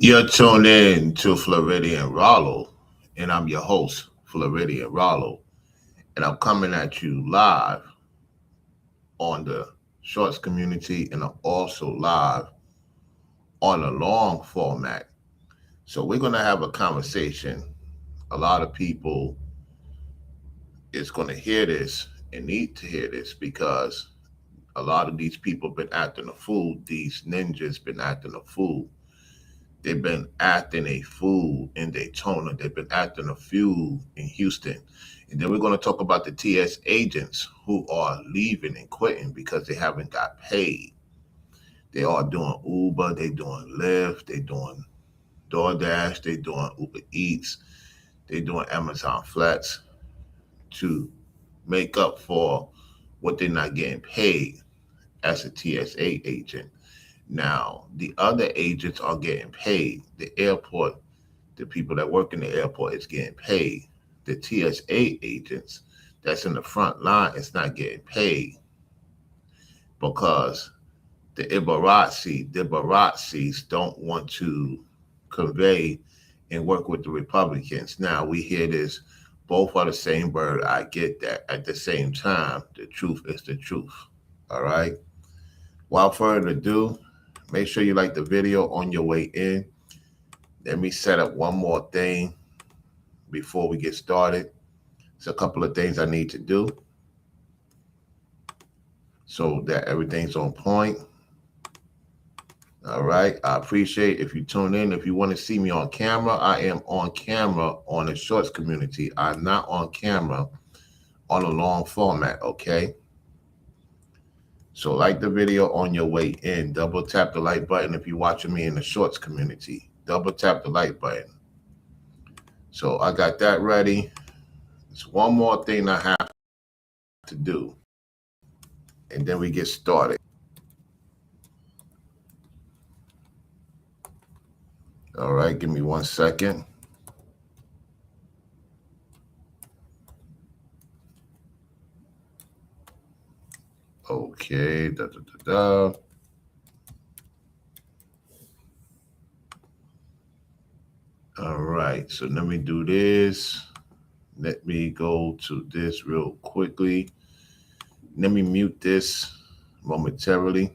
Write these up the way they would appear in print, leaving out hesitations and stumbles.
You're tuned in to Floridian Rollo, and I'm your host, Floridian Rollo, and I'm coming at you live on the Shorts community, and I'm also live on a long format. So we're going to have a conversation. A lot of people is going to hear this and need to hear this because a lot of these people been acting a fool. These ninjas been acting a fool. They've been acting a fool in Daytona. They've been acting a fool in Houston. And then we're going to talk about the TS agents who are leaving and quitting because they haven't got paid. They are doing Uber, they doing Lyft, they doing DoorDash, they doing Uber Eats, they doing Amazon Flex to make up for what they're not getting paid as a TSA agent. Now, the other agents are getting paid. The airport, the people that work in the airport is getting paid. The TSA agents that's in the front line is not getting paid because the Baratzis don't want to convey and work with the Republicans. Now we hear this, both are the same bird. I get that. At the same time, the truth is the truth. All right. Without further ado, make sure you like the video on your way in. Let me set up one more thing before we get started. There's a couple of things I need to do so that everything's on point. All right. I appreciate if you tune in. If you want to see me on camera, I am on camera on the Shorts community. I'm not on camera on a long format. Okay. So like the video on your way in. Double tap the like button if you're watching me in the Shorts community. Double tap the like button. So I got that ready. It's one more thing I have to do, and then we get started. All right, give me 1 second. Okay, da da da da. All right, so let me do this. Let me go to this real quickly. Let me mute this momentarily.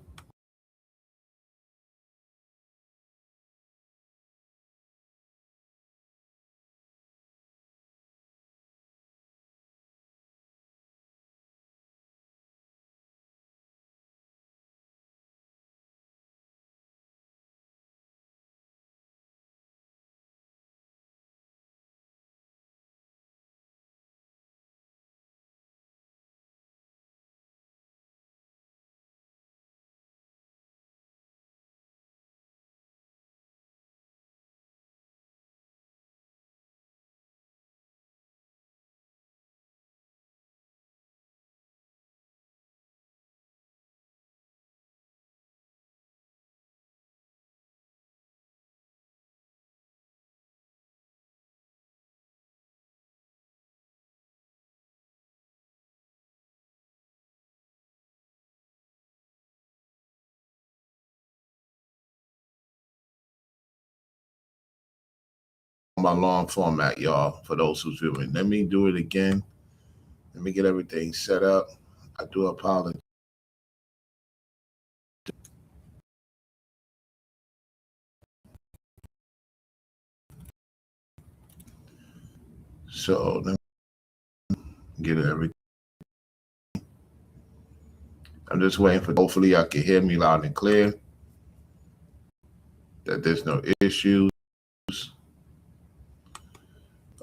My long format, y'all, for those who's viewing. Let me do it again. Let me get everything set up. I do apologize. So let me get everything. I'm just waiting for, hopefully y'all can hear me loud and clear, that there's no issues.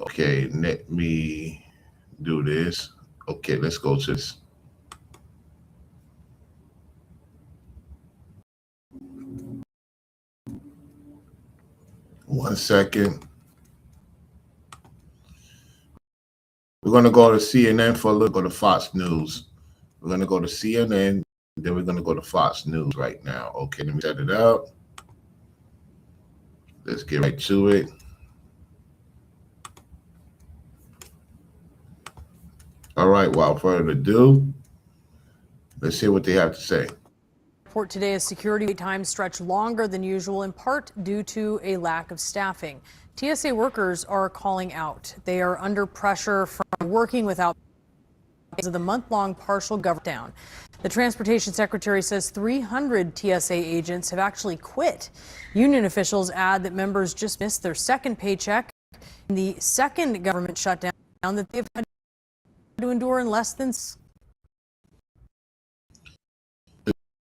Okay, let me do this. Okay, let's go to this. 1 second. We're going to go to CNN for a little, go to Fox News. We're going to go to CNN, then we're going to go to Fox News right now. Okay, let me set it up. Let's get right to it. All right, without further ado, let's hear what they have to say. Airport today as security wait times stretch longer than usual, in part due to a lack of staffing. TSA workers are calling out. They are under pressure from working without because of the month-long partial Govt down. The transportation secretary says 300 TSA agents have actually quit. Union officials add that members just missed their second paycheck in the second government shutdown that they've had to endure in less than.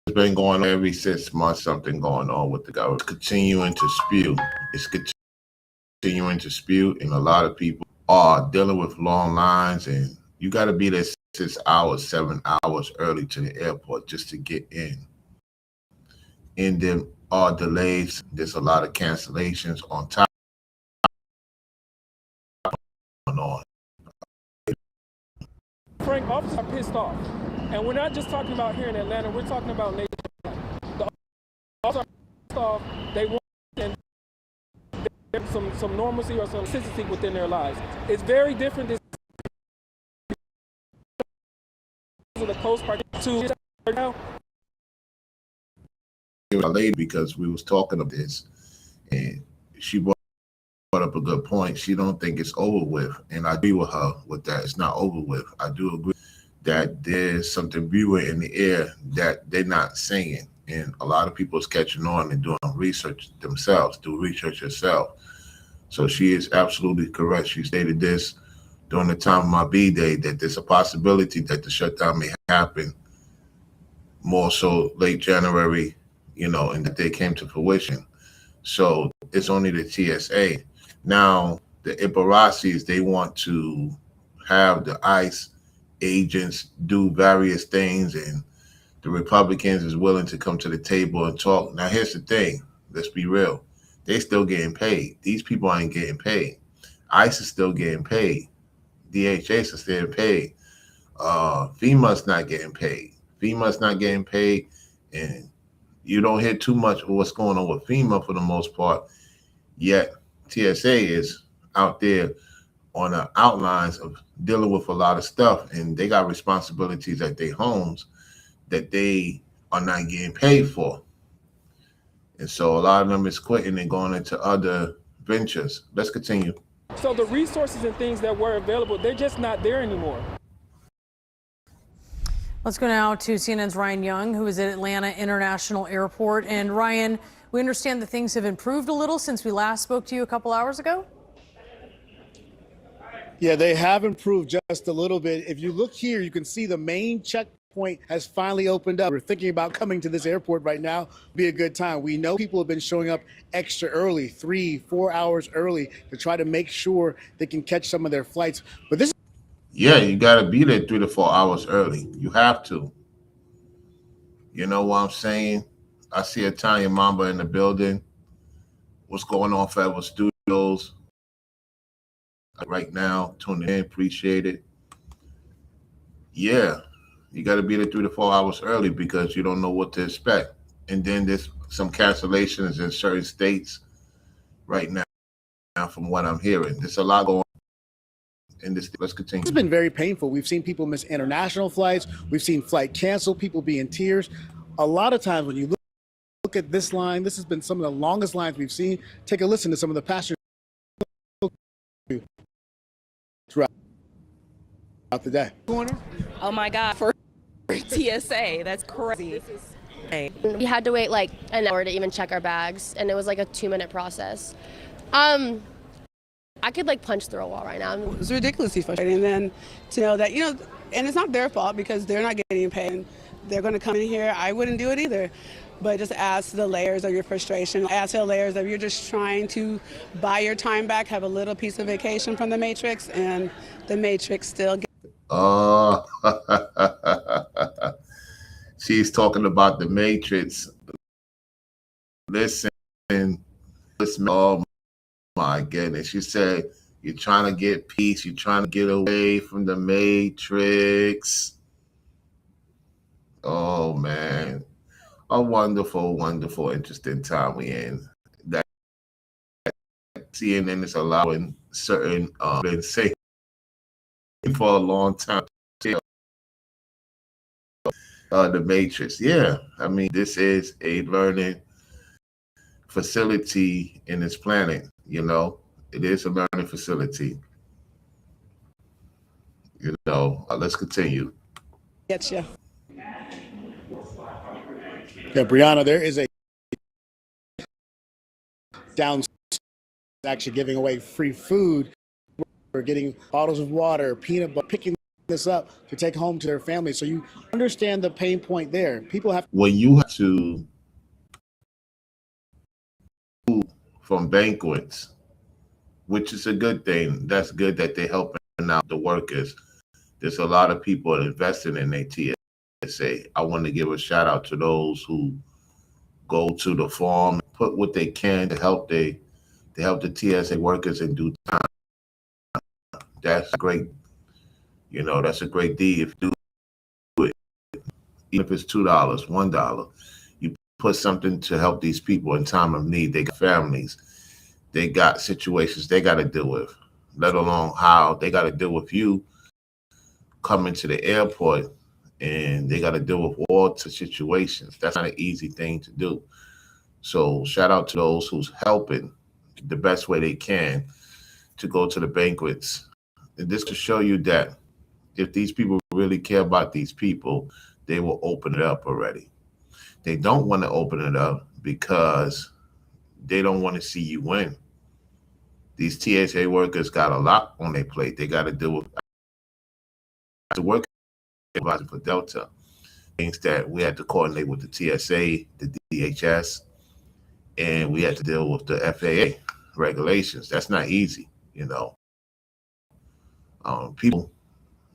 It's been going on every 6 months, something going on with the government. It's continuing to spew. It's continuing to spew, and a lot of people are dealing with long lines, and you got to be there 6 hours, 7 hours early to the airport just to get in. And there are delays. There's a lot of cancellations on top on. Frank, officers are pissed off. And we're not just talking about here in Atlanta, we're talking about nationwide. The officers are pissed off. They want some normalcy or some consistency within their lives. It's very different than the Coast Guard to now. Lady, because we was talking about this, and she brought up a good point. She don't think it's over with, and I agree with her with that. It's not over with. I do agree that there's something brewing in the air that they're not saying, and a lot of people is catching on and doing research themselves. Do research yourself. So she is absolutely correct. She stated this during the time of my B-Day, that there's a possibility that the shutdown may happen more so late January, and that they came to fruition. So it's only the TSA. Now, the Ibarracis, they want to have the ICE agents do various things, and the Republicans is willing to come to the table and talk. Now, here's the thing. Let's be real. They still getting paid. These people ain't getting paid. ICE is still getting paid. DHS is still getting paid. FEMA's not getting paid. FEMA's not getting paid, and you don't hear too much of what's going on with FEMA for the most part, yet TSA is out there on the outlines of dealing with a lot of stuff, and they got responsibilities at their homes that they are not getting paid for. And so a lot of them is quitting and going into other ventures. Let's continue. So the resources and things that were available, they're just not there anymore. Let's go now to CNN's Ryan Young, who is at Atlanta International Airport. And Ryan, we understand that things have improved a little since we last spoke to you a couple hours ago. Yeah, they have improved just a little bit. If you look here, you can see the main checkpoint has finally opened up. We're thinking about coming to this airport right now. Be a good time. We know people have been showing up extra early, 3-4 hours early, to try to make sure they can catch some of their flights. But this Yeah, you got to be there 3 to 4 hours early. You have to. You know what I'm saying? I see Italian Mamba in the building. What's going on, Forever Studios? Right now, tuning in, appreciate it. Yeah, you got to be there 3 to 4 hours early because you don't know what to expect. And then there's some cancellations in certain states right now, from what I'm hearing. There's a lot going on. Let's continue. has been very painful. We've seen people miss international flights. We've seen flight canceled, people be in tears. A lot of times when you look at this line, this has been some of the longest lines we've seen. Take a listen to some of the passengers throughout the day. Oh my God, for TSA, that's crazy. We had to wait like an hour to even check our bags, and it was like a 2-minute process. I could like punch through a wall right now. It's ridiculously frustrating. And then to know that, and it's not their fault because they're not getting paid. They're going to come in here. I wouldn't do it either. But just adds to the layers of your frustration, adds to the layers of you're just trying to buy your time back, have a little piece of vacation from the Matrix, and the Matrix still gets. Oh, she's talking about the Matrix. Listen, oh my goodness. She said, you're trying to get peace. You're trying to get away from the Matrix. Oh, man. A wonderful, wonderful, interesting time we in. That CNN is allowing certain, been saying for a long time. The Matrix. Yeah, I mean, this is a learning facility in this planet. It is a learning facility. Let's continue. Get you. Yeah, Brianna, there is a down actually giving away free food. We're getting bottles of water, peanut butter, picking this up to take home to their families. So you understand the pain point there. People have When you have to from banquets, which is a good thing. That's good that they're helping out the workers. There's a lot of people investing in their TSA. I want to give a shout out to those who go to the farm, put what they can to help the TSA workers in due time. That's great. That's a great deed if you do it. Even if it's $2, $1, you put something to help these people in time of need. They got families, they got situations they got to deal with, let alone how they got to deal with you coming to the airport and they got to deal with all the situations. That's not an easy thing to do. So shout out to those who's helping the best way they can to go to the banquets. And this to show you that if these people really care about these people, they will open it up already. They don't want to open it up because they don't want to see you win. These TSA workers got a lot on their plate. They got to deal with the work for Delta. Things that we had to coordinate with the TSA, the DHS, and we had to deal with the FAA regulations. That's not easy, People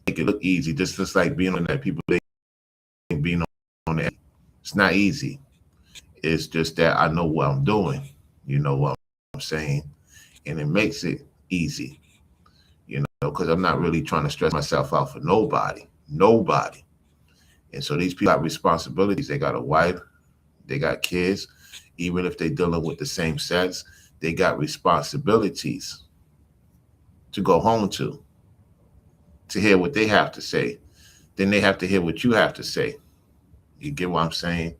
make it look easy, just like being on that. People think being on that, it's not easy. It's just that I know what I'm doing, what I'm saying, and it makes it easy, because I'm not really trying to stress myself out for nobody. And so these people got responsibilities. They got a wife, they got kids. Even if they're dealing with the same sex, they got responsibilities to go home to hear what they have to say. Then they have to hear what you have to say. You get what I'm saying?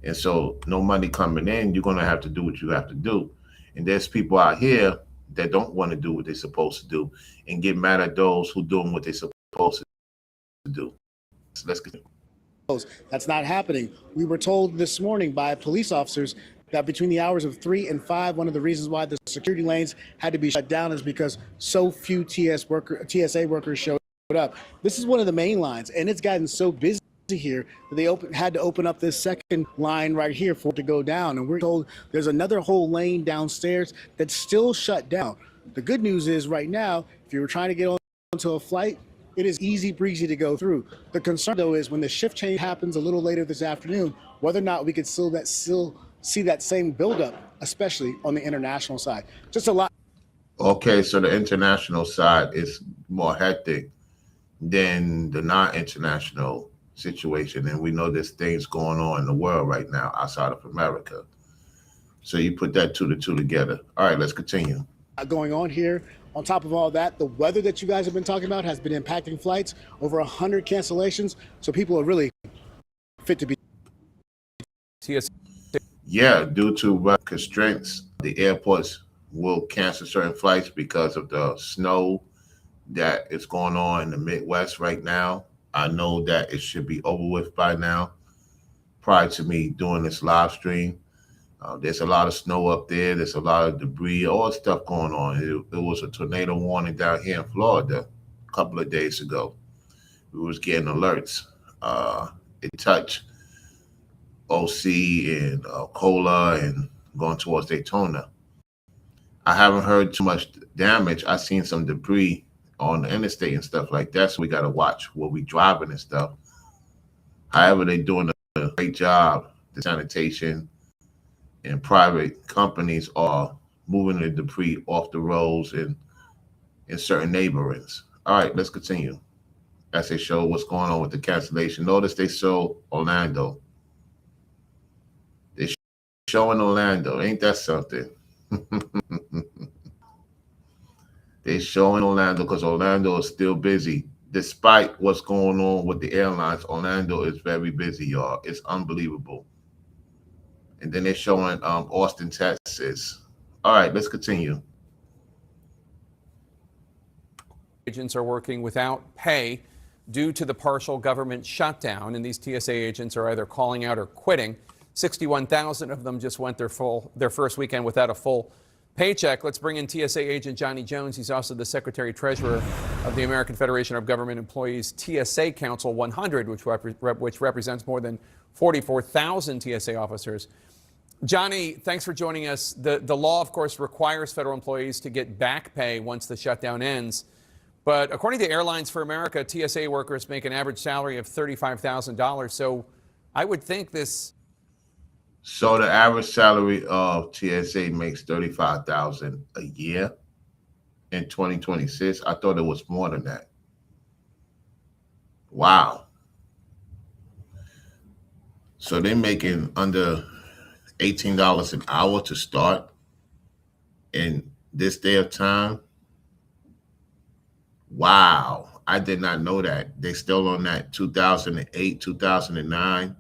And so no money coming in, you're going to have to do what you have to do. And there's people out here that don't want to do what they're supposed to do and get mad at those who doing what they're supposed to do. So let's get. That's not happening. We were told this morning by police officers that between the hours of 3 and 5, one of the reasons why the security lanes had to be shut down is because so few TSA workers showed up. This is one of the main lines, and it's gotten so busy here that they had to open up this second line right here for it to go down. And we're told there's another whole lane downstairs that's still shut down. The good news is right now, if you were trying to get onto a flight, it is easy breezy to go through. The concern, though, is when the shift change happens a little later this afternoon, whether or not we could still see that same buildup, especially on the international side. Just a lot. Okay, so the international side is more hectic than the non-international situation. And we know there's things going on in the world right now outside of America. So you put that two together. All right, let's continue. Going on here. On top of all that, the weather that you guys have been talking about has been impacting flights. Over 100 cancellations. So people are really fit to be. Yeah, due to weather constraints, the airports will cancel certain flights because of the snow that is going on in the Midwest right now. I know that it should be over with by now. Prior to me doing this live stream, there's a lot of snow up there. There's a lot of debris, all stuff going on. It was a tornado warning down here in Florida a couple of days ago. We was getting alerts. It touched OC and Cola and going towards Daytona. I haven't heard too much damage. I seen some debris on the interstate and stuff like that. So we got to watch where we driving and stuff. However, they're doing a great job. The sanitation and private companies are moving the debris off the roads and in certain neighborhoods. All right, let's continue. As they show what's going on with the cancellation. Notice they show Orlando. They're showing Orlando. Ain't that something? They're showing Orlando because Orlando is still busy. despite what's going on with the airlines, Orlando is very busy, y'all. It's unbelievable. And then they're showing Austin, Texas. All right, let's continue. Agents are working without pay due to the partial government shutdown, and these TSA agents are either calling out or quitting. 61,000 of them just went their first weekend without a full paycheck. Let's bring in TSA agent Johnny Jones. He's also the Secretary Treasurer of the American Federation of Government Employees TSA Council 100, which represents more than 44,000 TSA officers. Johnny, thanks for joining us. The law, of course, requires federal employees to get back pay once the shutdown ends. But according to Airlines for America, TSA workers make an average salary of $35,000. So I would think this. So the average salary of TSA makes $35,000 a year in 2026. I thought it was more than that. Wow. So they're making under $18 an hour to start in this day of time. Wow. I did not know that. They still on that 2008, 2009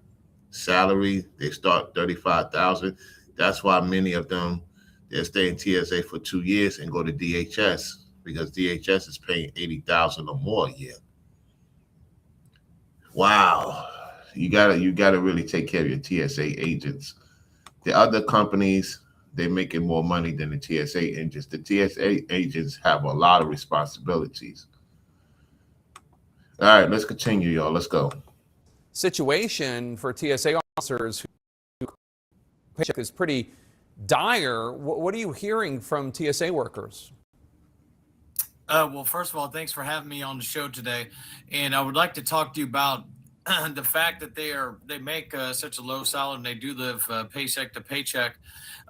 salary. They start 35,000. That's why many of them, they stay in TSA for 2 years and go to DHS, because DHS is paying 80,000 or more a year. Wow. You gotta really take care of your TSA agents. The other companies, they're making more money than the TSA agents. The TSA agents have a lot of responsibilities. All right, let's continue, y'all. Let's go. Situation for TSA officers who paycheck is pretty dire. What are you hearing from TSA workers? Well, first of all, thanks for having me on the show today. And I would like to talk to you about the fact that they make such a low salary and they do live paycheck to paycheck.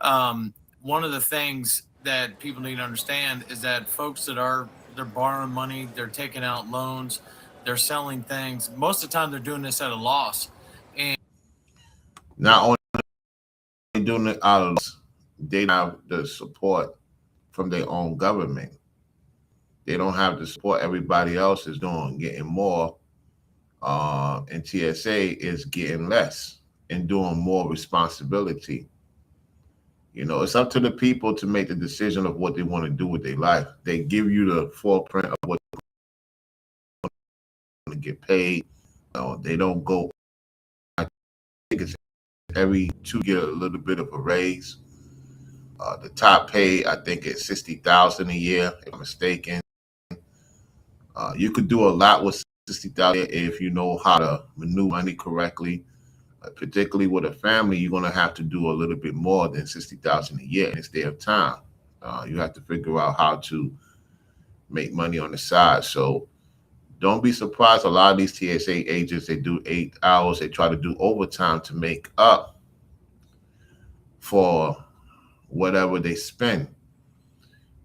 One of the things that people need to understand is that folks they're borrowing money, they're taking out loans, they're selling things. Most of the time they're doing this at a loss. And not only doing it out of loss, they have the support from their own government. They don't have the support everybody else is doing, getting more. And TSA is getting less and doing more responsibility. You know, it's up to the people to make the decision of what they want to do with their life. They give you the footprint of what they want to get paid. They don't go. I think it's every 2 years a little bit of a raise. The top pay, I think, is $60,000 a year, if I'm mistaken. You could do a lot with $60,000 if you know how to maneuver money correctly. Particularly with a family, you're going to have to do a little bit more than $60,000 a year in this day of time. You have to figure out how to make money on the side. So don't be surprised. A lot of these TSA agents, they do 8 hours. They try to do overtime to make up for whatever they spend.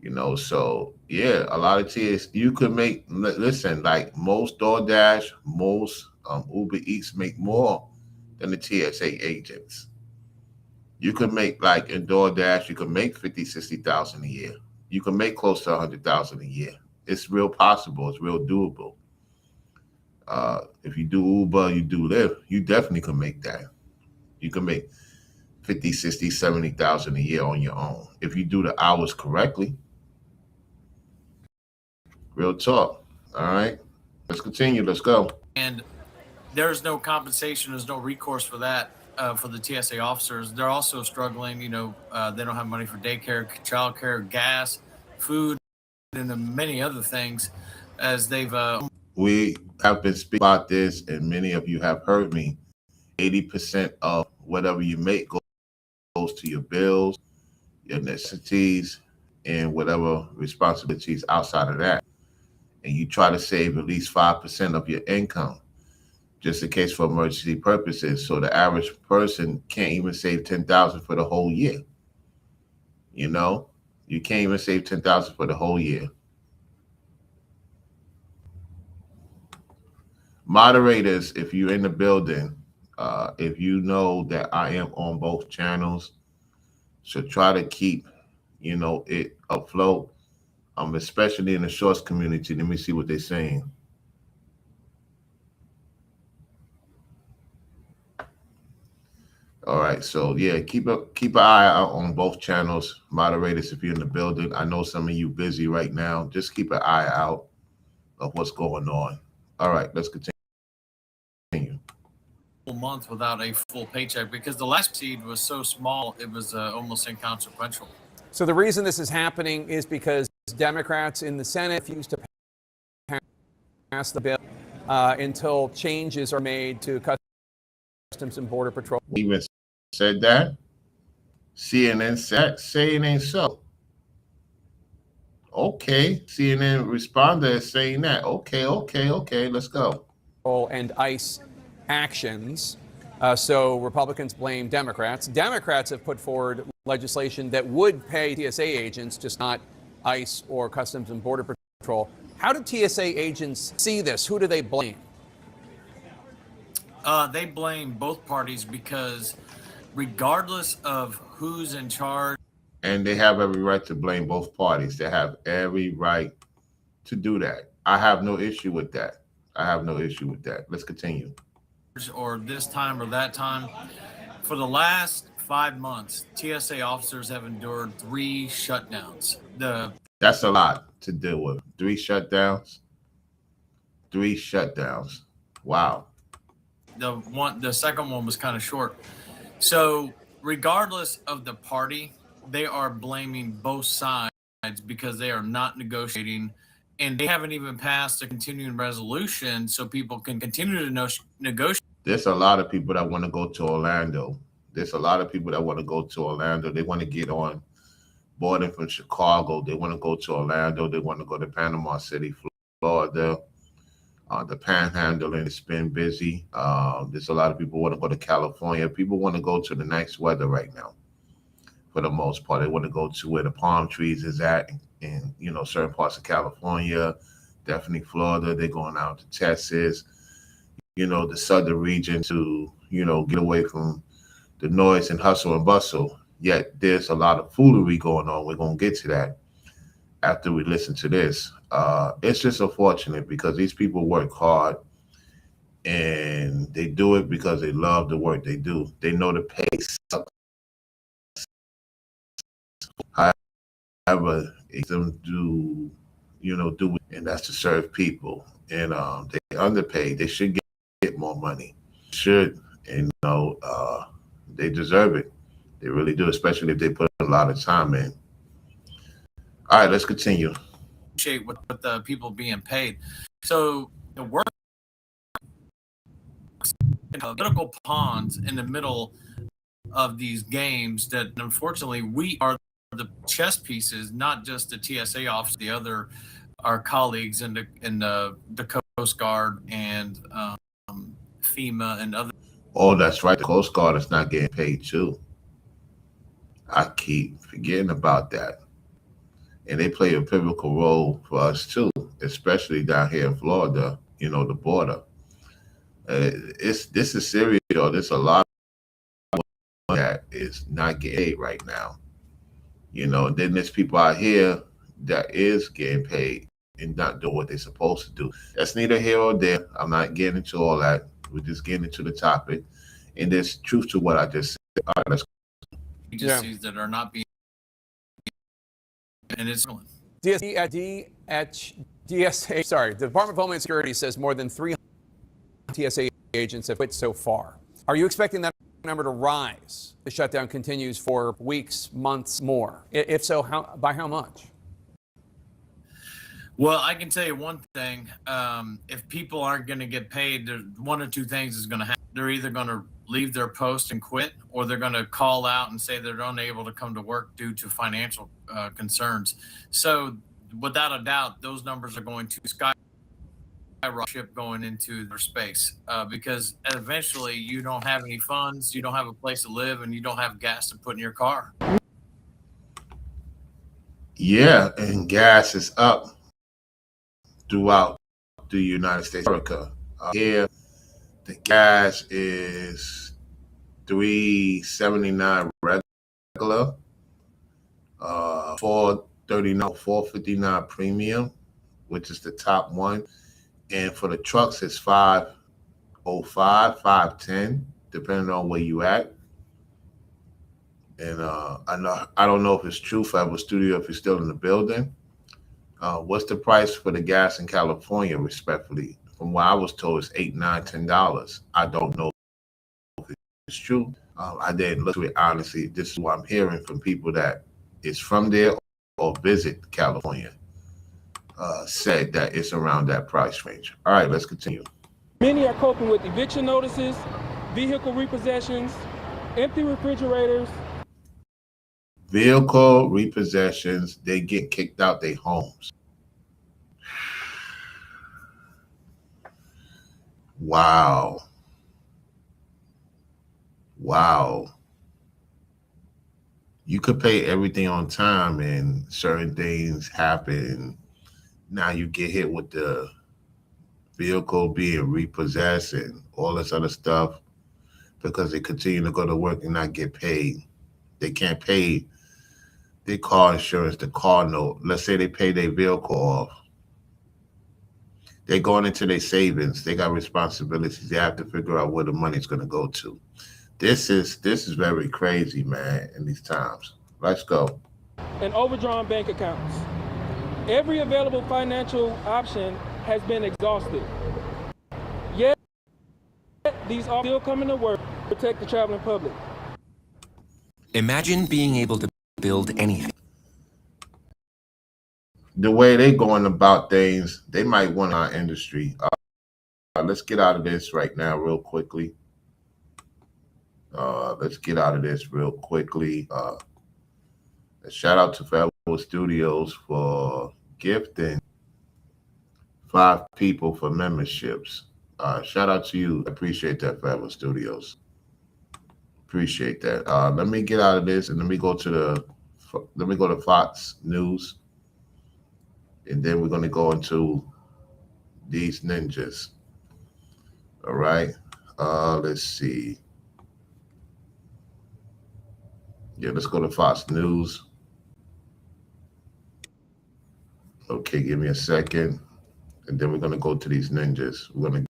You know, so yeah, a lot of TSA, you could make, listen, like most DoorDash, most Uber Eats make more than the TSA agents. You could make, like in DoorDash, you could make 50, 60,000 a year. You can make close to 100,000 a year. It's real possible. It's real doable. If you do Uber, you do Lyft, you definitely can make that. You can make 50, 60, 70,000 a year on your own if you do the hours correctly. Real talk. All right. Let's continue. Let's go. And there's no compensation. There's no recourse for that for the TSA officers. They're also struggling. You know, they don't have money for daycare, childcare, gas, food, and many other things as they've. We have been speaking about this, and many of you have heard me. 80% of whatever you make goes to your bills, your necessities, and whatever responsibilities outside of that. And you try to save at least 5% of your income, just in case for emergency purposes. So the average person can't even save $10,000 for the whole year. You know, you can't even save $10,000 for the whole year. Moderators, if you're in the building, if you know that I am on both channels, so try to keep, you know, it afloat. Especially in the shorts community. Let me see what they're saying. All right, so yeah, keep an eye out on both channels. Moderators, if you're in the building, I know some of you busy right now. Just keep an eye out of what's going on. All right, let's continue. Month without a full paycheck because the last seed was so small it was almost inconsequential. So the reason this is happening is because Democrats in the Senate refuse to pass the bill until changes are made to Customs and Border Patrol. Even said that. CNN said, say it ain't so. Okay, CNN responded as saying that. Okay, let's go. And ICE actions. So Republicans blame Democrats. Democrats have put forward legislation that would pay TSA agents, just not ICE or Customs and Border Patrol. How do TSA agents see this? Who do they blame? They blame both parties because regardless of who's in charge. And they have every right to blame both parties. They have every right to do that. I have no issue with that. Let's continue. Or this time or that time. For the last 5 months, TSA officers have endured 3 shutdowns. That's a lot to deal with. 3 shutdowns. Wow. The second one was kind of short. So regardless of the party, they are blaming both sides because they are not negotiating, and they haven't even passed a continuing resolution so people can continue to negotiate. There's a lot of people that want to go to Orlando. They want to get on boarding from Chicago. They want to go to Orlando. They want to go to Panama City, Florida. The panhandling has been busy. There's a lot of people want to go to California. People want to go to the nice weather right now. For the most part, they want to go to where the palm trees is at in certain parts of California, definitely Florida. They're going out to Texas, the southern region to, get away from the noise and hustle and bustle. Yet there's a lot of foolery going on. We're going to get to that after we listen to this. It's just unfortunate because these people work hard and they do it because they love the work they do. They know the pay sucks. However, it's them do it, and that's to serve people. And they underpaid. They should get more money. And they deserve it. They really do, especially if they put a lot of time in. All right, let's continue. With the people being paid. So the work political pawns in the middle of these games that unfortunately we are the chess pieces, not just the TSA office, our colleagues in the Coast Guard and FEMA and other. Oh, that's right. The Coast Guard is not getting paid too. I keep forgetting about that. And they play a pivotal role for us too, especially down here in Florida, the border. This is serious, though. There's a lot that is not getting paid right now. And then there's people out here that is getting paid and not doing what they're supposed to do. That's neither here or there. I'm not getting into all that. We're just getting into the topic. And there's truth to what I just said. All right, let's agencies that are not being, and it's DSA. Sorry, the Department of Homeland Security says more than 300 TSA agents have quit so far. Are you expecting that number to rise? The shutdown continues for weeks, months more. If so, by how much? Well, I can tell you one thing. If people aren't going to get paid, one or two things is going to happen. They're either going to leave their post and quit, or they're going to call out and say they're unable to come to work due to financial concerns. So without a doubt, those numbers are going to skyrocket going into their space because eventually you don't have any funds, you don't have a place to live, and you don't have gas to put in your car. Yeah, and gas is up throughout the United States of America. Here, the gas is $3.79 regular, $4.59 premium, which is the top one, and for the trucks it's $5.05, $5.10, depending on where you at. And I don't know if it's true, Federal Studio, if it's still in the building. What's the price for the gas in California, respectfully? From what I was told, it's $8, $9, $10. I don't know if it's true. I didn't look to it honestly. This is what I'm hearing from people that is from there or visit California. Said that it's around that price range. All right, let's continue. Many are coping with eviction notices, vehicle repossessions, empty refrigerators. Vehicle repossessions, they get kicked out their homes. Wow. Wow. You could pay everything on time and certain things happen. Now you get hit with the vehicle being repossessed and all this other stuff because they continue to go to work and not get paid. They can't pay their car insurance, the car note. Let's say they pay their vehicle off. They're going into their savings. They got responsibilities. They have to figure out where the money's going to go to. This is very crazy, man, in these times. Let's go. And overdrawn bank accounts. Every available financial option has been exhausted. Yet, these are still coming to work to protect the traveling public. Imagine being able to build anything. The way they going about things, they might want our industry. Let's get out of this right now real quickly. Let's get out of this real quickly. Shout out to Federal Studios for gifting 5 people for memberships. Shout out to you. I appreciate that, Federal Studios. Appreciate that. Let me get out of this and let me go to Fox News. And then we're going to go into these ninjas. All right. Let's see. Yeah, let's go to Fox News. Okay, give me a second. And then we're going to go to these ninjas. We're going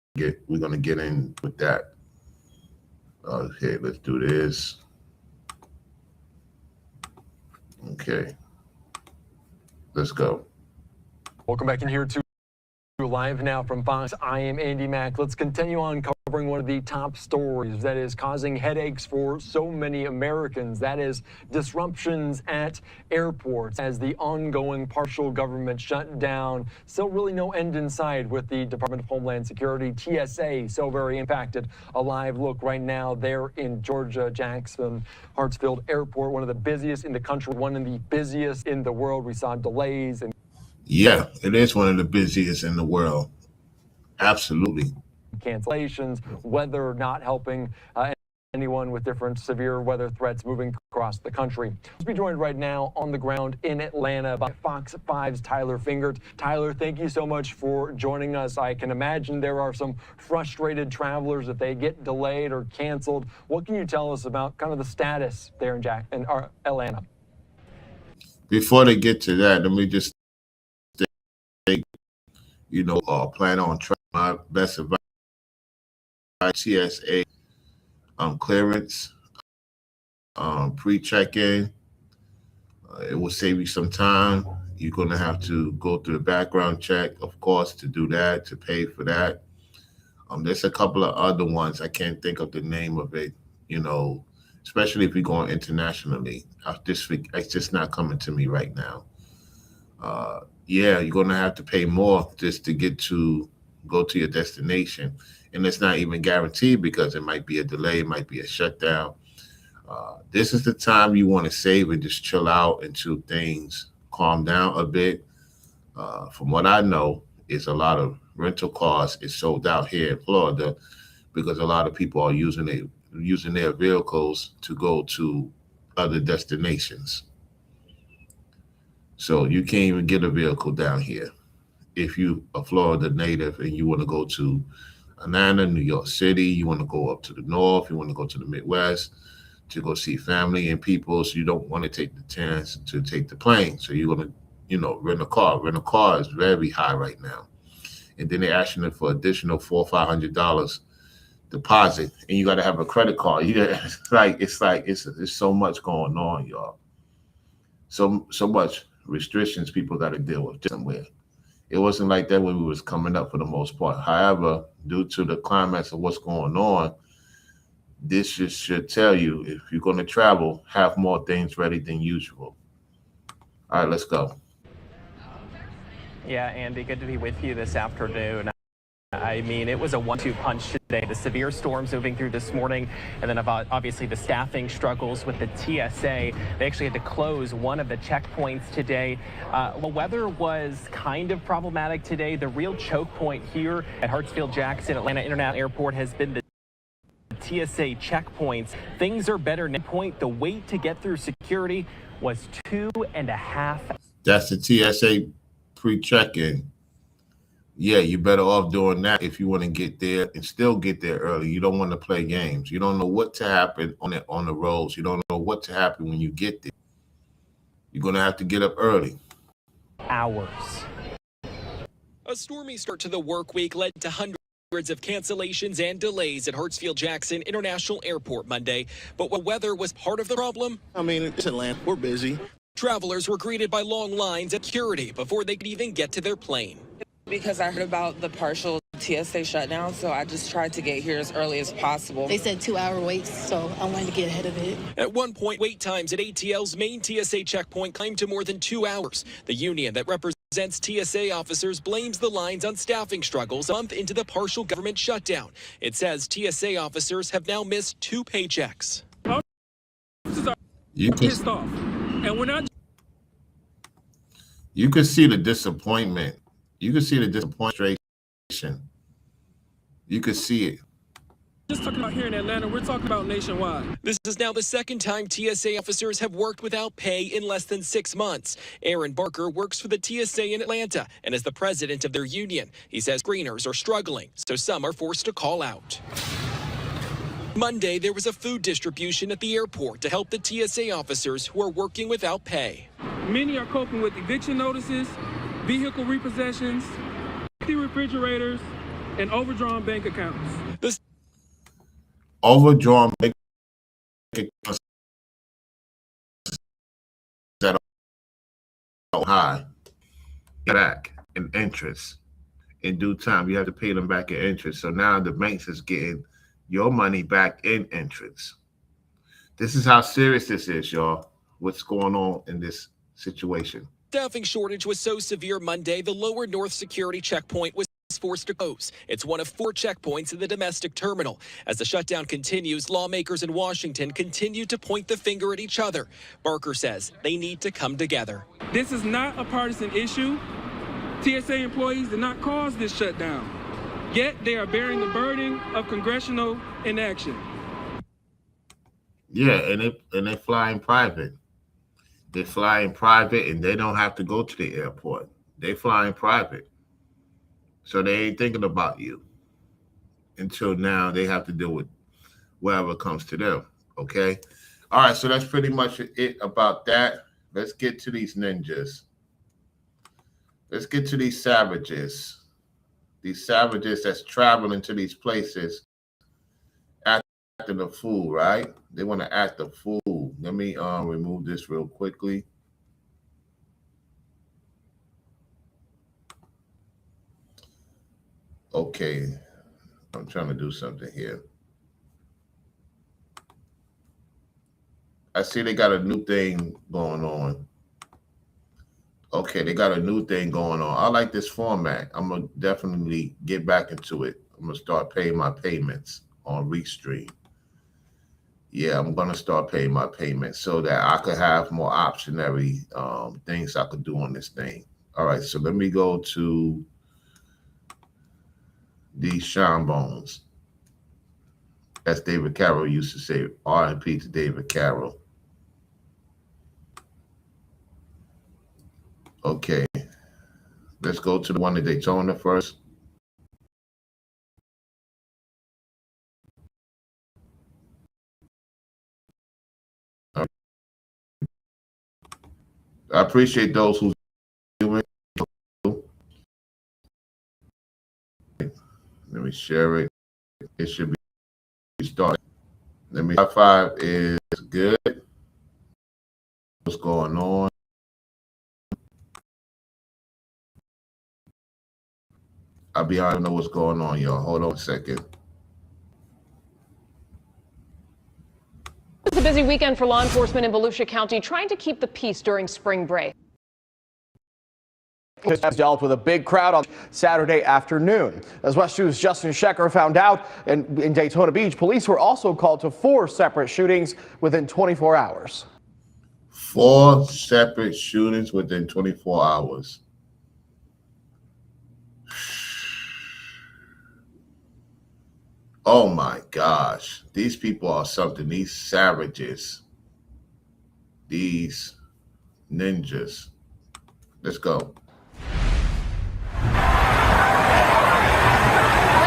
to get in with that. Okay, let's do this. Okay. Let's go. Welcome back in here to Live now from Fox. I am Andy Mack. Let's continue on covering one of the top stories that is causing headaches for so many Americans. That is disruptions at airports as the ongoing partial government shutdown. Still really no end in sight with the Department of Homeland Security, TSA, so very impacted. A live look right now there in Georgia, Jackson, Hartsfield Airport, one of the busiest in the country, one of the busiest in the world. We saw delays and yeah, it is one of the busiest in the world. Absolutely. Cancellations, weather not helping anyone with different severe weather threats moving across the country. Let's be joined right now on the ground in Atlanta by Fox 5's Tyler Fingert. Tyler, thank you so much for joining us. I can imagine there are some frustrated travelers if they get delayed or canceled. What can you tell us about kind of the status there in Atlanta? Before they get to that, let me just plan on trying my best advice. TSA clearance, pre-check-in. It will save you some time. You're going to have to go through the background check, of course, to do that, to pay for that. There's a couple of other ones. I can't think of the name of it, especially if you're going internationally. It's just not coming to me right now. Yeah, you're going to have to pay more just to go to your destination. And it's not even guaranteed because it might be a delay, it might be a shutdown. This is the time you want to save and just chill out until things calm down a bit. From what I know, it's a lot of rental cars is sold out here in Florida because a lot of people are using their vehicles to go to other destinations. So you can't even get a vehicle down here. If you are Florida native and you want to go to Atlanta, New York City, you want to go up to the north, you want to go to the Midwest to go see family and people, so you don't want to take the chance to take the plane. So you're going to, rent a car. Rent a car is very high right now. And then they're asking it for additional $400 or $500 deposit, and you got to have a credit card. It's so much going on, y'all. So much restrictions people got to deal with somewhere. It wasn't like that when we was coming up for the most part. However, due to the climax of what's going on, this should tell you if you're going to travel, have more things ready than usual. All right, let's go. Yeah, Andy, good to be with you this afternoon. I mean, it was a 1-2 punch today. The severe storms moving through this morning, and then obviously the staffing struggles with the TSA. They actually had to close one of the checkpoints today. The weather was kind of problematic today. The real choke point here at Hartsfield-Jackson Atlanta International Airport has been the TSA checkpoints. Things are better now. The wait to get through security was 2.5. That's the TSA pre-check-in. Yeah, you're better off doing that if you want to get there and still get there early. You don't want to play games. You don't know what to happen on the roads. You don't know what to happen when you get there. You're going to have to get up early. Hours. A stormy start to the work week led to hundreds of cancellations and delays at Hartsfield-Jackson International Airport Monday. But what weather was part of the problem? I mean, it's Atlanta. We're busy. Travelers were greeted by long lines at security before they could even get to their plane. Because I heard about the partial TSA shutdown, so I just tried to get here as early as possible. They said 2-hour waits, so I wanted to get ahead of it. At one point, wait times at ATL's main TSA checkpoint climbed to more than 2 hours. The union that represents TSA officers blames the lines on staffing struggles a month into the partial government shutdown. It says TSA officers have now missed 2 paychecks. You Pissed off, and we're not. You could see the disappointment. You can see the disappointment. You could see it. Just talking about here in Atlanta, we're talking about nationwide. This is now the second time TSA officers have worked without pay in less than 6 months. Aaron Barker works for the TSA in Atlanta and is the president of their union. He says screeners are struggling, so some are forced to call out. Monday, there was a food distribution at the airport to help the TSA officers who are working without pay. Many are coping with eviction notices, vehicle repossessions, empty refrigerators, and overdrawn bank accounts. Overdrawn bank accounts that are high back in interest. In due time, you have to pay them back in interest. So now the banks is getting your money back in interest. This is how serious this is, y'all. What's going on in this situation? Staffing shortage was so severe Monday, the Lower North Security checkpoint was forced to close. It's one of 4 checkpoints in the domestic terminal. As the shutdown continues, lawmakers in Washington continue to point the finger at each other. Barker says they need to come together. This is not a partisan issue. TSA employees did not cause this shutdown, yet they are bearing the burden of congressional inaction. Yeah, and they fly in private. They fly in private and they don't have to go to the airport. They fly in private. So they ain't thinking about you until now. They have to deal with whatever comes to them. Okay. All right. So that's pretty much it about that. Let's get to these ninjas. Let's get to these savages. These savages that's traveling to these places acting a fool, right? They want to act a fool. Let me remove this real quickly. Okay, I'm trying to do something here. I see they got a new thing going on. Okay, they got a new thing going on. I like this format. I'm going to definitely get back into it. I'm going to start paying my payments on Restream. Yeah, I'm going to start paying my payments so that I could have more optionary things I could do on this thing. All right, so let me go to these Sean Bones. As David Carroll used to say, R.I.P. to David Carroll. Okay, let's go to the one in Daytona first. I appreciate those who do it. Let me share it. It should be start. Let me. High five is good. What's going on? I'll be honest, I don't know what's going on, y'all. Hold on a second. It's a busy weekend for law enforcement in Volusia County trying to keep the peace during spring break. Has dealt with a big crowd on Saturday afternoon. As West 2's Justin Shecker found out, in Daytona Beach, police were also called to 4 separate shootings within 24 hours. 4 separate shootings within 24 hours. Oh my gosh. These people are something. These savages. These ninjas. Let's go.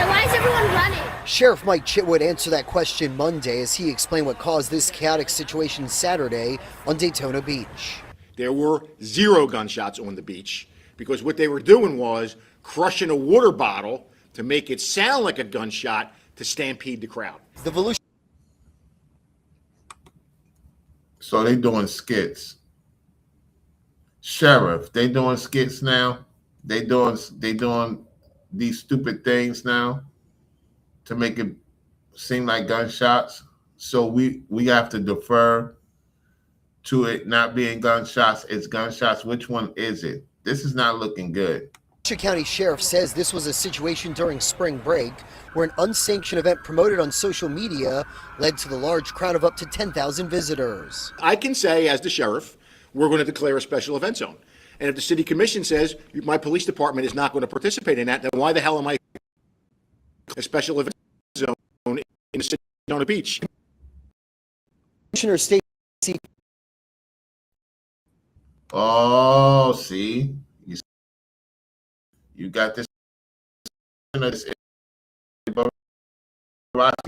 Why is everyone running? Sheriff Mike Chitwood answered that question Monday as he explained what caused this chaotic situation Saturday on Daytona Beach. There were 0 gunshots on the beach because what they were doing was crushing a water bottle to make it sound like a gunshot to stampede the crowd. The Volusia. So they doing skits. Sheriff, they doing skits now. They doing these stupid things now to make it seem like gunshots. So we have to defer to it not being gunshots. It's gunshots. Which one is it? This is not looking good. Volusia County Sheriff says this was a situation during spring break where an unsanctioned event promoted on social media led to the large crowd of up to 10,000 visitors. I can say, as the sheriff, we're going to declare a special event zone. And if the city commission says my police department is not going to participate in that, then why the hell am I a special event zone in the city of Daytona Beach? Commissioner Stacy. Oh, see? You got this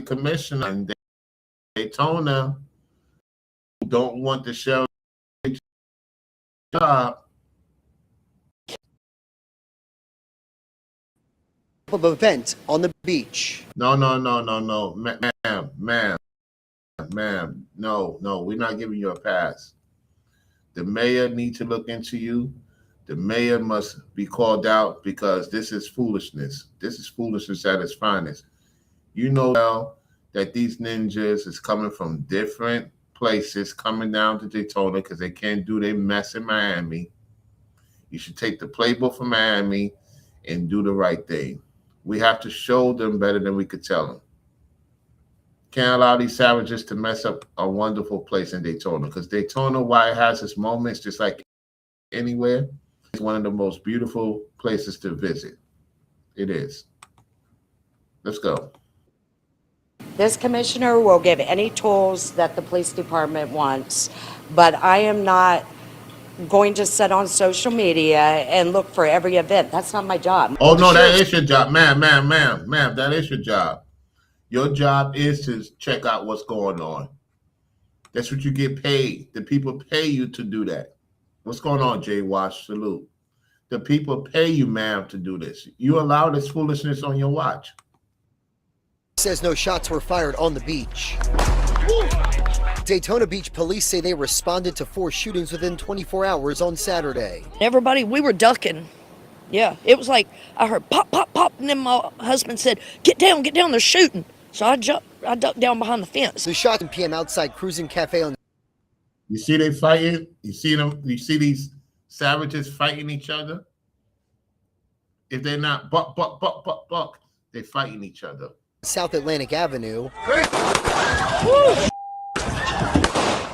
commissioner in Daytona who don't want the sheriff job. Of event on the beach. No, ma'am. No, we're not giving you a pass. The mayor needs to look into you. The mayor must be called out because this is foolishness. This is foolishness at its finest. You know now that these ninjas is coming from different places, coming down to Daytona because they can't do their mess in Miami. You should take the playbook from Miami and do the right thing. We have to show them better than we could tell them. Can't allow these savages to mess up a wonderful place in Daytona because Daytona, while it has its moments just like anywhere, it's one of the most beautiful places to visit. It is. Let's go. This commissioner will give any tools that the police department wants, but I am not going to sit on social media and look for every event. That's not my job. Oh, no, that is your job. Ma'am, that is your job. Your job is to check out what's going on. That's what you get paid. The people pay you to do that. What's going on, Jay Wash? Salute. The people pay you, ma'am, to do this. You allow this foolishness on your watch. Says no shots were fired on the beach. Daytona Beach police say they responded to 4 shootings within 24 hours on Saturday. Everybody, we were ducking. Yeah, it was like I heard pop, pop, pop, and then my husband said, get down, they're shooting. So I ducked down behind the fence. The shot in PM outside Cruising Cafe on. You see they fighting? You see them? You see these savages fighting each other? If they're not buck, they fighting each other. South Atlantic Avenue.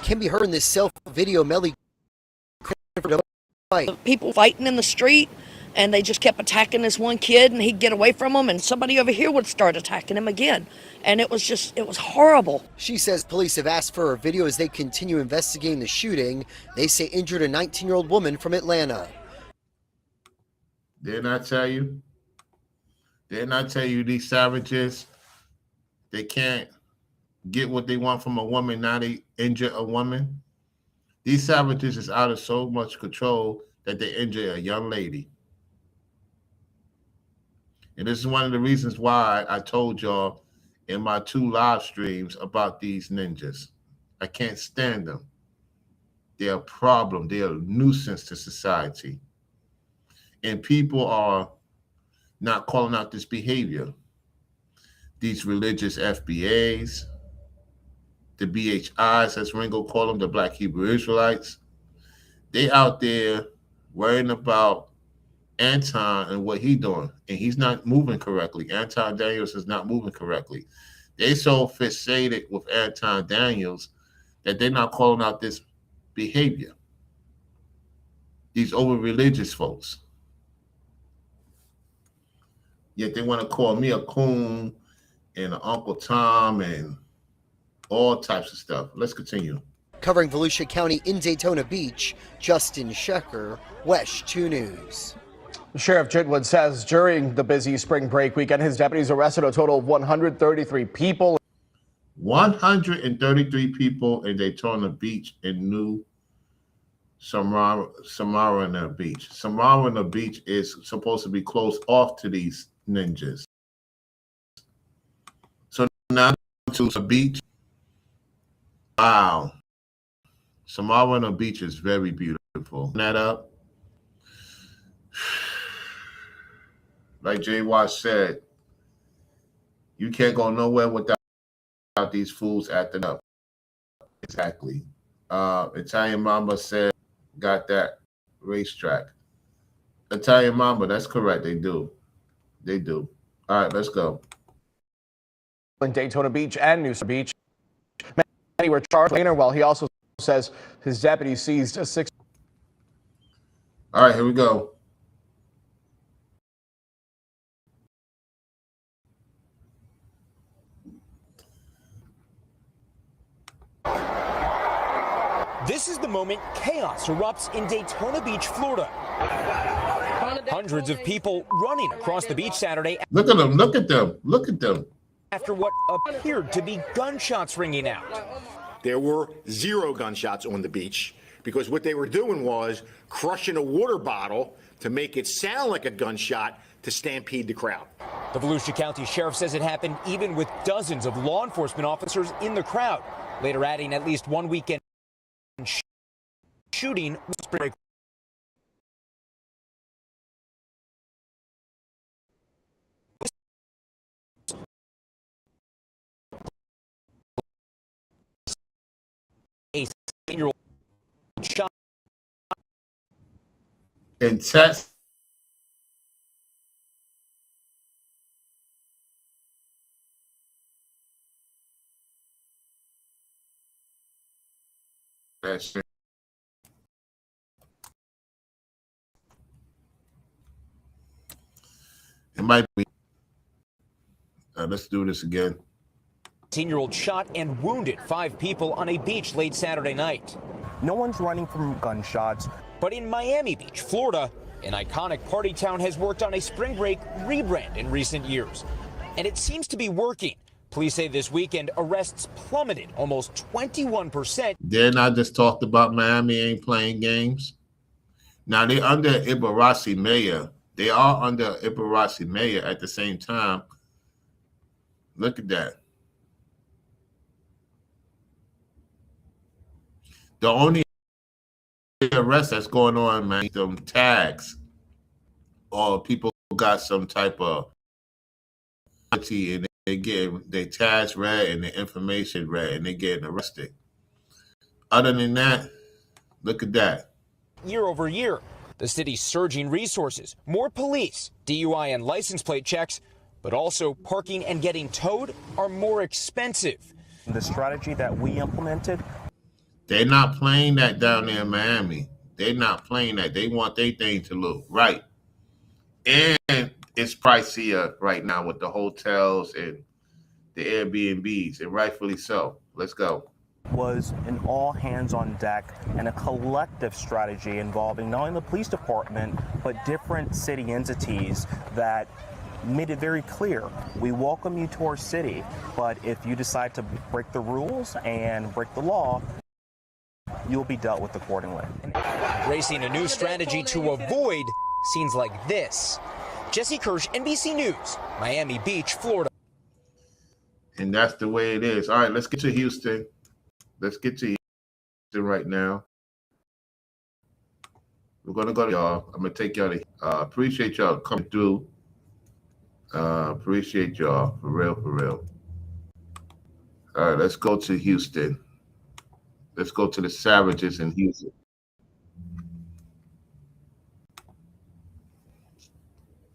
Can be heard in this self-video melee. People fighting in the street, and they just kept attacking this one kid, and he'd get away from them, and somebody over here would start attacking him again. And it was horrible. She says police have asked for a video as they continue investigating the shooting. They say injured a 19-year-old woman from Atlanta. Didn't I tell you? Didn't I tell you these savages, they can't get what they want from a woman, now they injure a woman? These savages is out of so much control that they injure a young lady. And this is one of the reasons why I told y'all in my 2 live streams about these ninjas. I can't stand them. They're a problem. They're a nuisance to society. And people are not calling out this behavior. These religious FBAs, the BHIs, as Ringo called them, the Black Hebrew Israelites, they out there worrying about Anton and what he doing, and he's not moving correctly. Anton Daniels is not moving correctly. They so fixated with Anton Daniels that they're not calling out this behavior. These over-religious folks. Yet they want to call me a coon and an Uncle Tom and all types of stuff. Let's continue. Covering Volusia County in Daytona Beach, Justin Shecker, WESH 2 News. Sheriff Chitwood says during the busy spring break weekend, his deputies arrested a total of 133 people. 133 people in Daytona Beach and New Smyrna Beach. Smyrna Beach is supposed to be closed off to these ninjas. So now to the beach. Wow. Smyrna Beach is very beautiful. That up. Like Jay Watt said, you can't go nowhere without these fools acting up. Exactly. Italian Mama said, got that racetrack. Italian Mama, that's correct. They do. They do. All right, let's go. In Daytona Beach and New Beach, many were charged later, while he also says his deputies seized a 6. All right, here we go. This is the moment chaos erupts in Daytona Beach, Florida. Hundreds of people running across the beach Saturday. Look at them, look at them, look at them. After what appeared to be gunshots ringing out. There were 0 gunshots on the beach because what they were doing was crushing a water bottle to make it sound like a gunshot to stampede the crowd. The Volusia County Sheriff says it happened even with dozens of law enforcement officers in the crowd, later adding at least one weekend shooting. A 16-year-old shot in Texas. That's it. It might be. Let's do this again. 18-year-old shot and wounded 5 people on a beach late Saturday night. No one's running from gunshots. But in Miami Beach, Florida, an iconic party town has worked on a spring break rebrand in recent years. And it seems to be working. Police say this weekend arrests plummeted almost 21%. Then I just talked about Miami ain't playing games. Now they're under Ibarasi Mayor. They are under Ibarasi Mayor at the same time. Look at that. The only arrest that's going on, man, some tags or people got some type of and they get their tags read and their information read and they getting arrested. Other than that, look at that. Year over year, the city's surging resources, more police, DUI and license plate checks, but also parking and getting towed are more expensive. The strategy that we implemented. They're not playing that down there in Miami. They're not playing that. They want their thing to look right. And it's pricier right now with the hotels and the Airbnbs, and rightfully so. Let's go. Was an all hands on deck and a collective strategy involving not only the police department, but different city entities that made it very clear, we welcome you to our city, but if you decide to break the rules and break the law, you'll be dealt with accordingly. Racing a new strategy to avoid scenes like this. Jesse Kirsch, NBC News, Miami Beach, Florida. And that's the way it is. All right, let's get to Houston. Let's get to Houston right now. We're going to go to y'all. I'm going to take y'all to appreciate y'all coming through. Appreciate y'all. For real, for real. All right, let's go to Houston. Let's go to the Savages in Houston.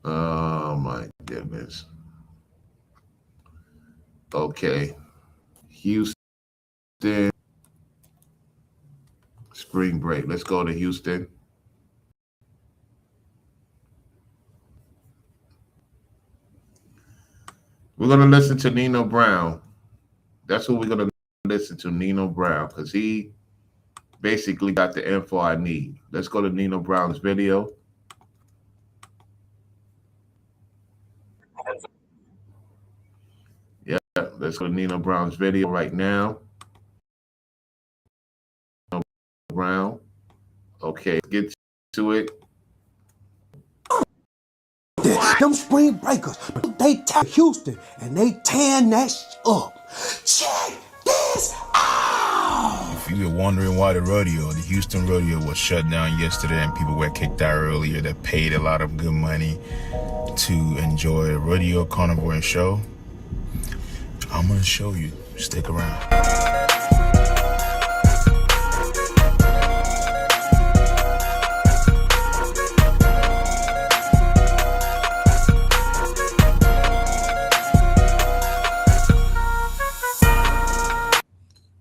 Oh, my goodness. Okay. Houston. Spring break. Let's go to Houston. We're going to listen to Nino Brown. That's what we're going to listen to, Nino Brown, because he basically got the info I need. Let's go to Nino Brown's video. Yeah, let's go to Nino Brown's video right now. Nino Brown. Okay, let's get to it. Them spring breakers, they tap Houston and they tearing that up. Check this out. If you were wondering why the Houston rodeo was shut down yesterday and people were kicked out earlier that paid a lot of good money to enjoy a rodeo carnival and show, I'm gonna show you. Stick around.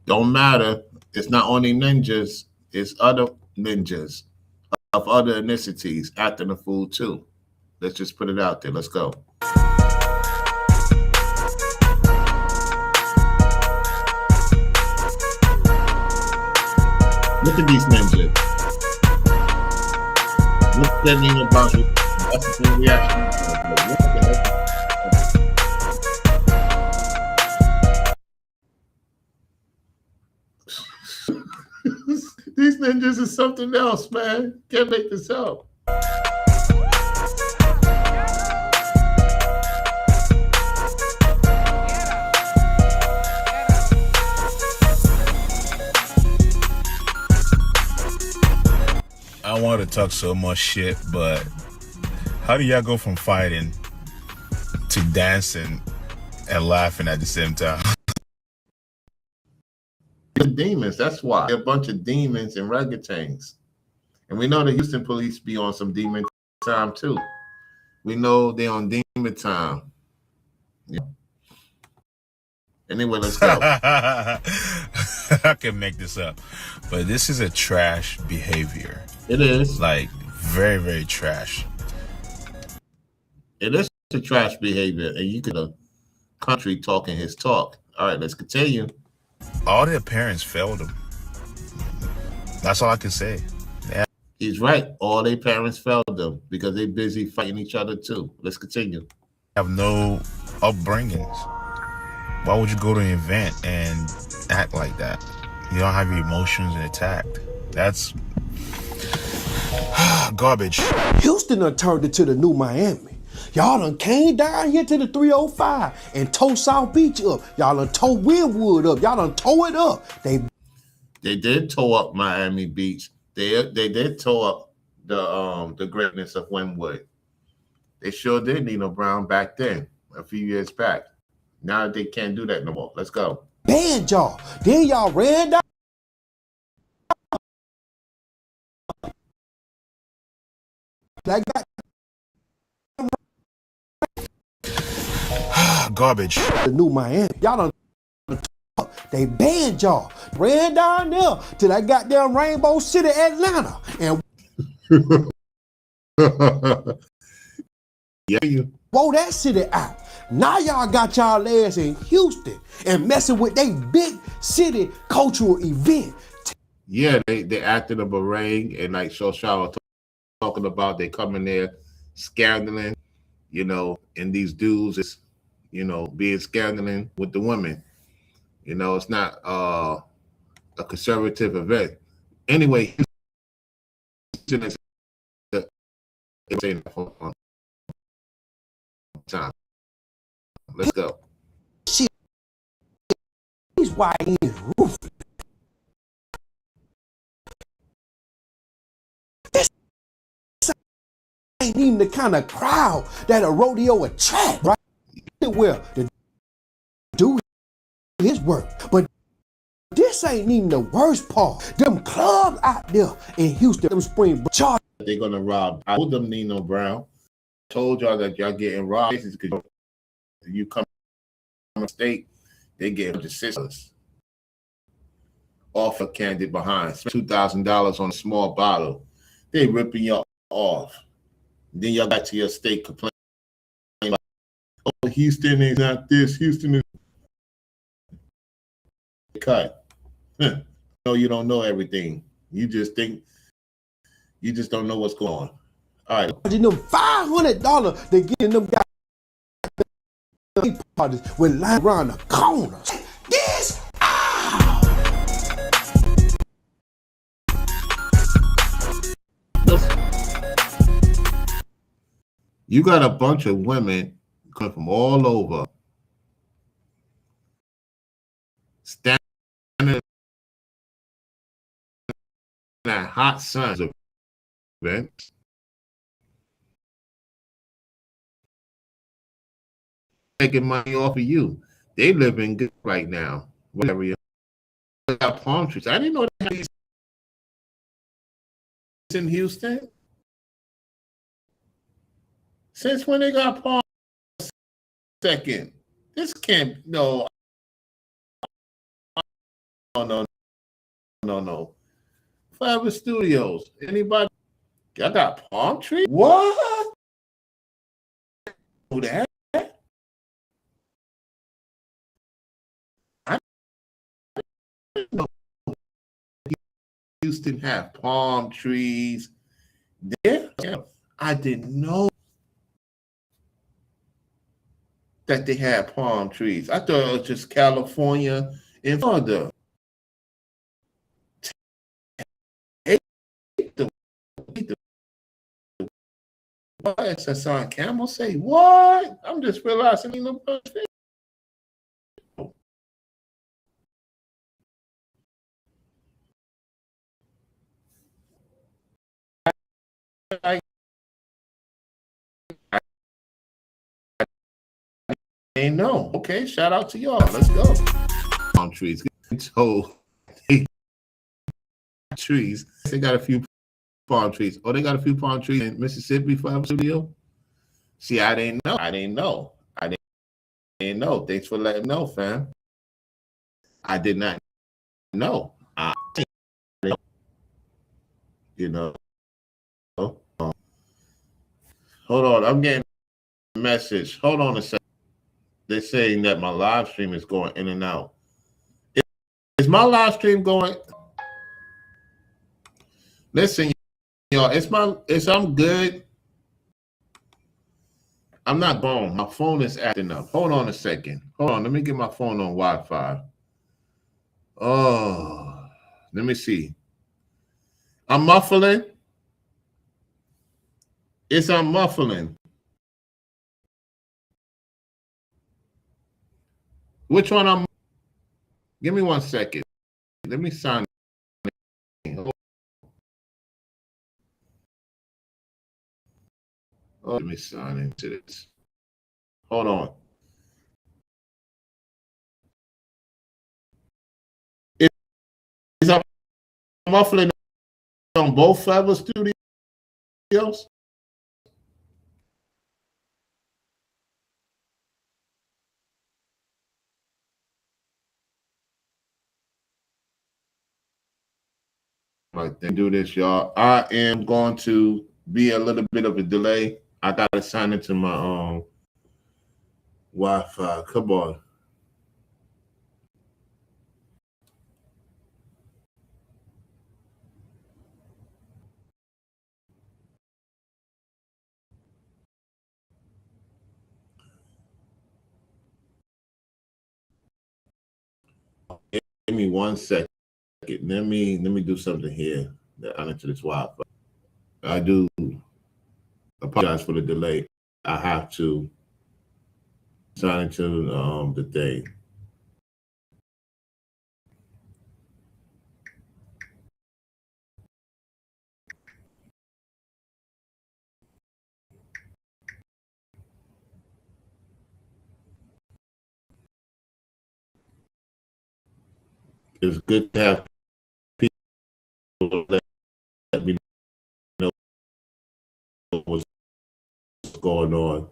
Don't matter. It's not only ninjas, it's other ninjas of other ethnicities acting a fool too. Let's just put it out there. Let's go. Look at these ninjas. Look at that Nino Brown. That's the thing we actually look at it. These ninjas is something else, man. Can't make this up. I want to talk so much shit, but how do y'all go from fighting to dancing and laughing at the same time? Demons, that's why. They're a bunch of demons and orangutans. And we know the Houston police be on some demon time too. We know they're on demon time. Yeah. Anyway, let's go. I can make this up. But this is a trash behavior. It is. Like, very, very trash. It is a trash behavior. And you could country talking his talk. All right, let's continue. All their parents failed them. That's all I can say. Yeah. He's right. All their parents failed them because they're busy fighting each other too. Let's continue. Have no upbringings. Why would you go to an event and act like that? You don't have your emotions intact. That's garbage. Houston done turned it to the new Miami. Y'all done came down here to the 305 and tore South Beach up. Y'all done tore Wynwood up. Y'all done tore it up. They did tow up Miami Beach. They did tow up the greatness of Wynwood. They sure did, Nino Brown, back then, a few years back. Now they can't do that no more. Let's go. banned y'all. Then y'all ran down. That got garbage. The new Miami. Y'all done. They banned y'all. Ran down there to that goddamn Rainbow City, Atlanta. And yeah, you blow that city out. Now y'all got y'all ass in Houston and messing with they big city cultural event. Yeah, they acted a boomerang and like Shoshana talking about they coming there scandaling, you know, and these dudes is, you know, being scandaling with the women. You know, it's not a conservative event. Anyway, Houston is time. Let's go. YN's ruthless. This ain't even the kind of crowd that a rodeo attract, right? Well, the do his work, but this ain't even the worst part. Them clubs out there in Houston, them spring charge. They're gonna rob. I told them Nino Brown. Told y'all that y'all getting robbed because you come from a state, they get $6 off a candy behind. $2,000 on a small bottle. They ripping y'all off. Then y'all got to your state complaining like, oh, Houston is not this. Houston is cut. No, you don't know everything. You just think you just don't know what's going on. All right. Them $500 they getting them guys parties with line around the corners. This You got a bunch of women coming from all over, standing in that hot sun event. Taking money off of you. They living good right now. Whatever you got palm trees. I didn't know they had these in Houston. Since when they got palm second? This can't no. No. Forever Studios. Anybody? Y'all got palm trees? What? Who that? Houston have palm trees there. I didn't know that they had palm trees. I thought it was just California and Florida. That's on camel. Say what? I'm just realizing you know. I ain't know. Okay, shout out to y'all. Let's go. Palm trees. So trees. They got a few palm trees. Oh, they got a few palm trees in Mississippi Forever Studio. See, I didn't know. I didn't know. Thanks for letting me know, fam. I did not know. You know. Hold on, I'm getting a message. Hold on a second. They're saying that my live stream is going in and out. Is my live stream going? Listen, y'all, I'm good. I'm not going. My phone is acting up. Hold on a second. Hold on, let me get my phone on Wi-Fi. Oh, let me see. I'm muffling. I'm muffling. Which one I'm? Give me 1 second. Let me sign in. Oh, let me sign into this. Hold on. Is I'm muffling on both Forever Studios? Right, then do this, y'all. I am going to be a little bit of a delay. I gotta sign into my Wi-Fi. Come on. Give me 1 second. Let me do something here that I into this Wi-Fi. I do apologize for the delay. I have to sign into the thing. it's good to have people that let me know what's going on.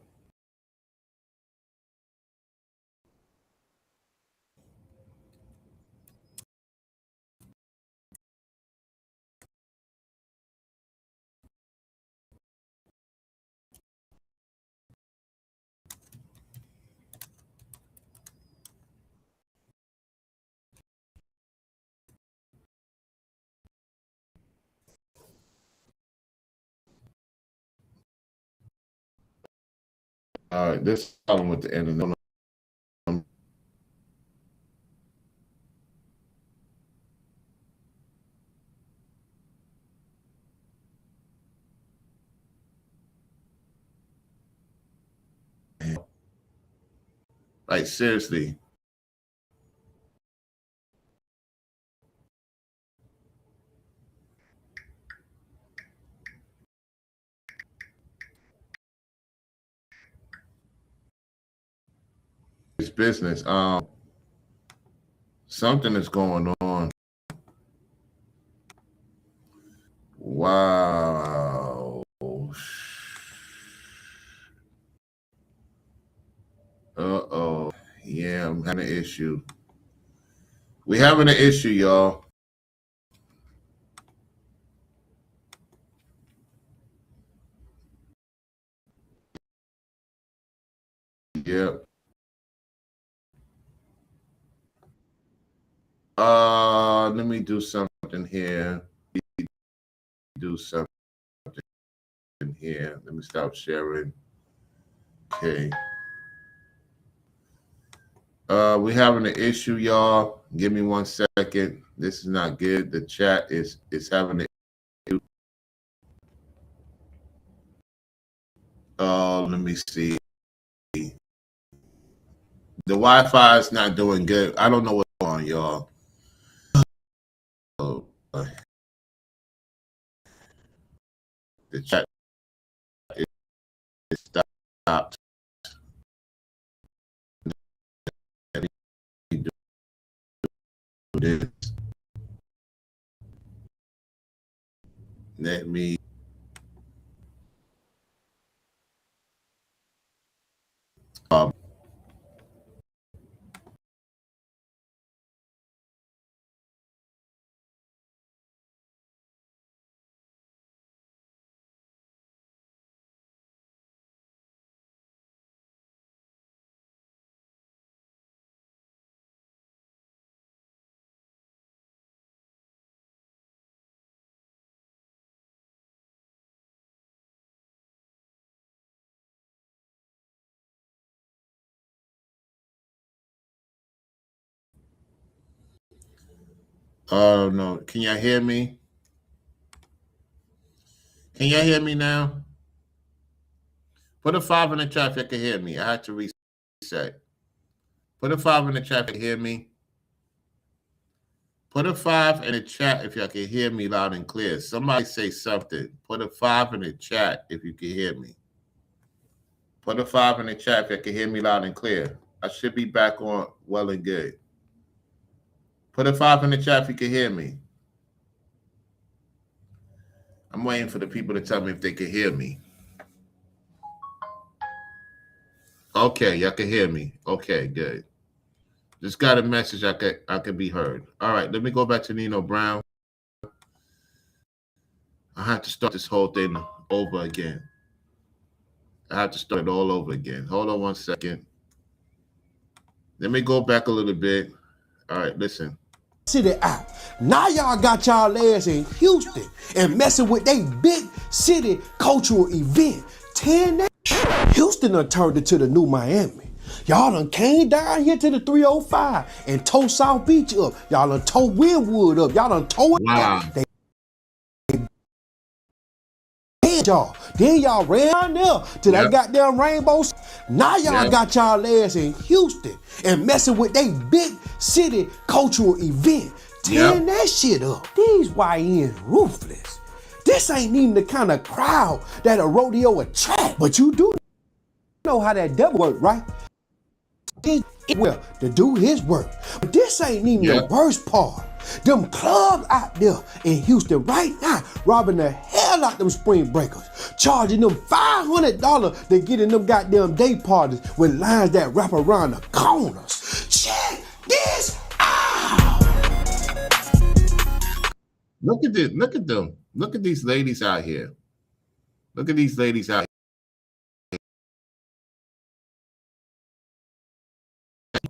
All right, this problem with the internet. Like seriously. It's business. Something is going on. Wow. Uh-oh. Yeah, I'm having an issue. We having an issue, y'all. Yep. Let me do something here. Do something here. Let me stop sharing. Okay. We having an issue, y'all. Give me 1 second. This is not good. The chat is having an issue. Let me see. The Wi-Fi is not doing good. I don't know what's going on, y'all. The chat is stopped. Let me do this. Let me. Oh no! Can y'all hear me? Can y'all hear me now? Put a 5 in the chat if you can hear me. I had to reset. Put a 5 in the chat if you can hear me. Put a 5 in the chat if y'all can hear me loud and clear. Somebody say something. Put a 5 in the chat if you can hear me. Put a 5 in the chat if you can hear me loud and clear. I should be back on well and good. Put a 5 in the chat if you can hear me. I'm waiting for the people to tell me if they can hear me. Okay, y'all can hear me. Okay, good. Just got a message I could be heard. All right, let me go back to Nino Brown. I have to start this whole thing over again. I have to start it all over again. Hold on 1 second. Let me go back a little bit. All right, listen. City out. Now y'all got y'all ass in Houston and messing with they big city cultural event. 10 that Houston done turned it to the new Miami. Y'all done came down here to the 305 and towed South Beach up. Y'all done towed Wynwood up. Y'all done towed it down. They y'all. Then y'all ran down there to that goddamn rainbow. Now y'all got y'all ass in Houston and messing with they big city cultural event. Tearing that shit up. These YNs ruthless. This ain't even the kind of crowd that a rodeo attract. But you do know how that devil work, right? well to do his work. But this ain't even the worst part. Them clubs out there in Houston right now robbing the hell out them spring breakers, charging them $500 to get in them goddamn day parties with lines that wrap around the corners. Check this out. Look at this. Look at them. Look at these ladies out here. Look at these ladies out here.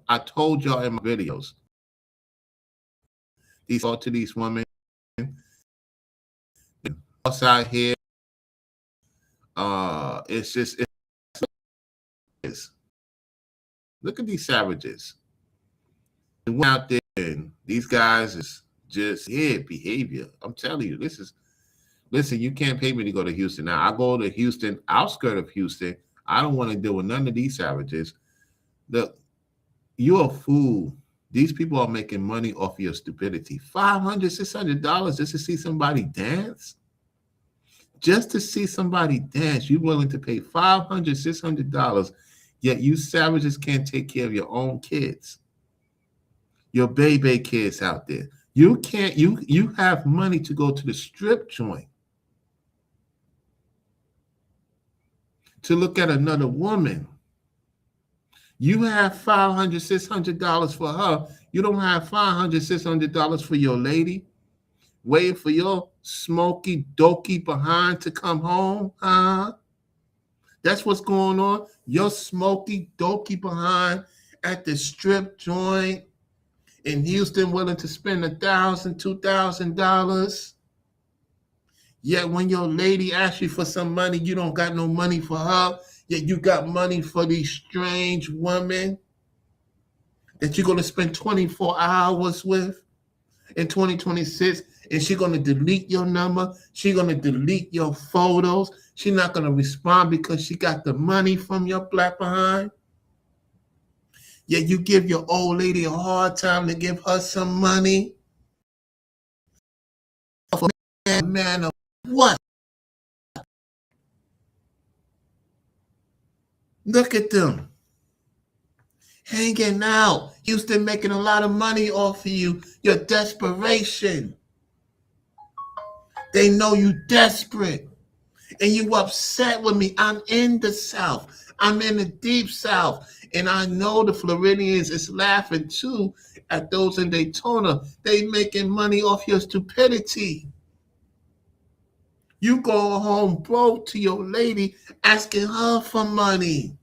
I told y'all in my videos. Talk to these women. Us out here. It's just look at these savages. They went out there and these guys is just behavior. I'm telling you, listen, you can't pay me to go to Houston. Now I go to Houston, outskirt of Houston. I don't want to deal with none of these savages. Look, you're a fool. These people are making money off your stupidity. $500, $600 just to see somebody dance? Just to see somebody dance, you're willing to pay $500, $600, yet you savages can't take care of your own kids. Your baby kids out there. You can't, you have money to go to the strip joint to look at another woman. You have $500, $600 for her. You don't have $500, $600 for your lady. Waiting for your smoky, dokey behind to come home, huh? That's what's going on. Your smoky, dokey behind at the strip joint in Houston, willing to spend $1,000, $2,000. Yet when your lady asks you for some money, you don't got no money for her. Yet you got money for these strange women that you're going to spend 24 hours with in 2026. And she's going to delete your number. She's going to delete your photos. She's not going to respond because she got the money from your black behind. Yet you give your old lady a hard time to give her some money. Man, what? Look at them. Hanging out. Houston making a lot of money off of you. Your desperation. They know you desperate. And you upset with me. I'm in the South. I'm in the deep South. And I know the Floridians is laughing too at those in Daytona. They making money off your stupidity. You go home broke to your lady asking her for money.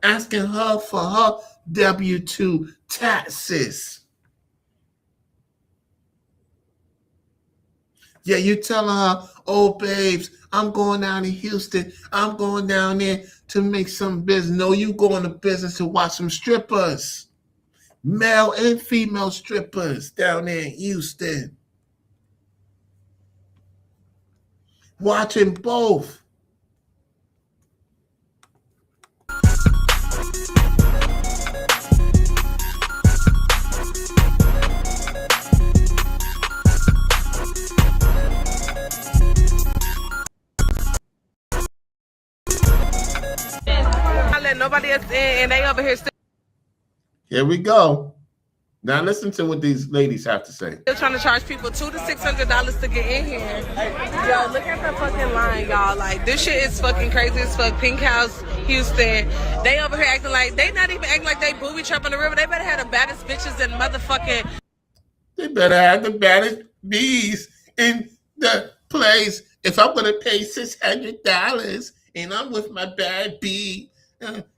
Asking her for her W-2 taxes. Yeah, you telling her, oh, babes, I'm going down to Houston. I'm going down there to make some business. No, you going to business to watch some strippers. Male and female strippers down there in Houston. Watching both. Nobody else in, and they over here still. Here we go. Now listen to what these ladies have to say. Still trying to charge people $200 to $600 to get in here. Yo, look at the fucking line, y'all. Like, this shit is fucking crazy as fuck. Pink House, Houston. They over here acting like, they not even acting like they booby trapping the river. They better have the baddest bitches and motherfucking. They better have the baddest bees in the place. If I'm going to pay $600 and I'm with my bad bee,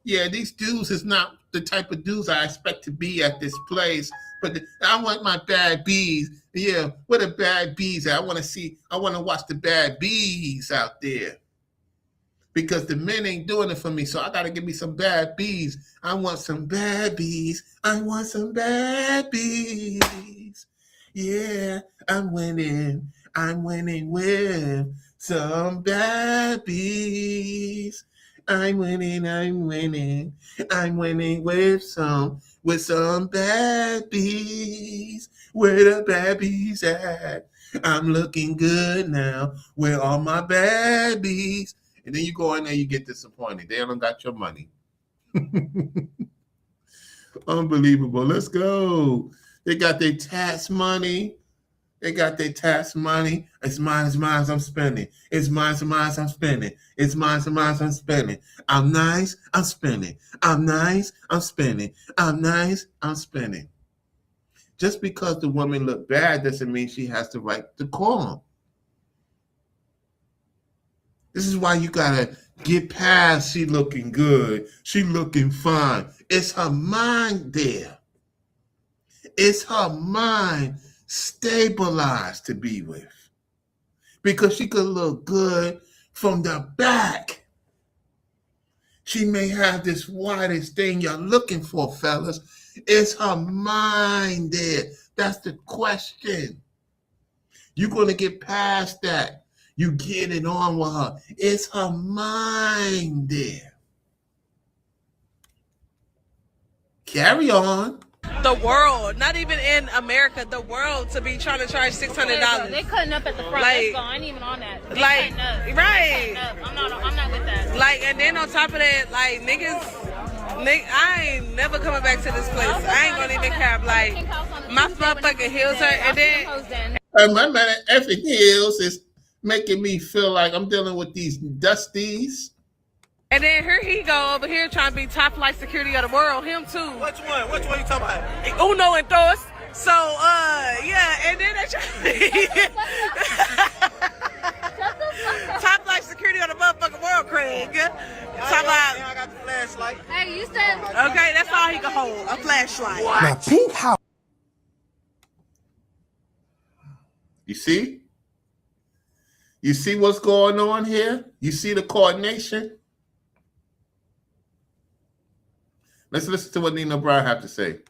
yeah, these dudes is not the type of dudes I expect to be at this place. But I want my bad bees. Yeah, where the bad bees at? I want to watch the bad bees out there. Because the men ain't doing it for me, so I got to give me some bad bees. I want some bad bees. I want some bad bees. Yeah, I'm winning. I'm winning with some bad bees. I'm winning, I'm winning. I'm winning with some bad bees. Where the bad bees at? I'm looking good now. Where are my bad bees? And then you go in there, you get disappointed. They don't got your money. Unbelievable. Let's go. They got their tax money. They got their tax money. It's mine, I'm spending. It's mine, I'm spending. It's mine, I'm spending. I'm nice, I'm spending. I'm nice, I'm spending. I'm nice, I'm spending. Just because the woman look bad doesn't mean she has the right to call them. This is why you gotta get past she looking good, she looking fine. It's her mind there. It's her mind stabilized to be with. Because she could look good from the back. She may have this widest thing you're looking for, fellas. It's her mind there. That's the question. You're going to get past that. You get it on with her. It's her mind there. Carry on. The world, not even in America, the world to be trying to charge $600. They cutting up at the front. Like, I ain't even on that. They like, cutting up. right. I'm not with that. Like, and then on top of that, like, I ain't never coming back to this place. I ain't gonna even cap. Like, my motherfucking heels hurt, and then My man effing heels is making me feel like I'm dealing with these dusties. And then here he go over here trying to be top flight security of the world. Him too. Which one? Which one you talking about? Uno and Thos. So, yeah. And then they try top flight security of the motherfucking world, Craig. Talk about. I got the flashlight. Hey, you said. Okay, that's all he can hold. A flashlight. Now, Pink House. You see? You see what's going on here? You see the coordination? Let's listen to what Nina Brown have to say.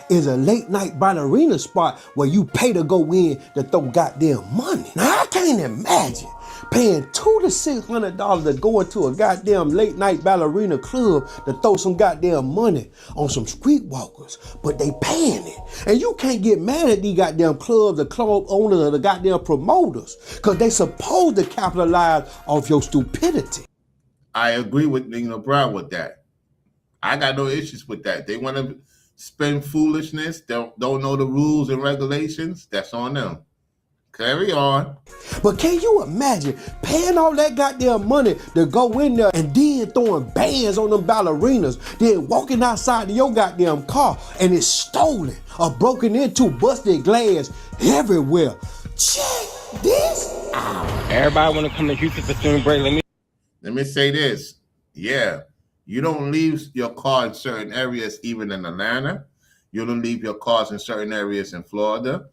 Is a late night ballerina spot where you pay to go in to throw goddamn money. Now I can't imagine paying $200 to $600 to go into a goddamn late night ballerina club to throw some goddamn money on some streetwalkers, but they paying it. And you can't get mad at these goddamn clubs, the club owners, or the goddamn promoters, because they supposed to capitalize off your stupidity. I agree with Nina Brown with that. I got no issues with that. They want to spend foolishness, don't know the rules and regulations. That's on them. Carry on. But can you imagine paying all that goddamn money to go in there and then throwing bands on them ballerinas, then walking outside of your goddamn car and it's stolen or broken into, busted glass everywhere? Check this out. Everybody want to come to Houston for spring break. Let me say this. Yeah. You don't leave your car in certain areas, even in Atlanta. You don't leave your cars in certain areas in Florida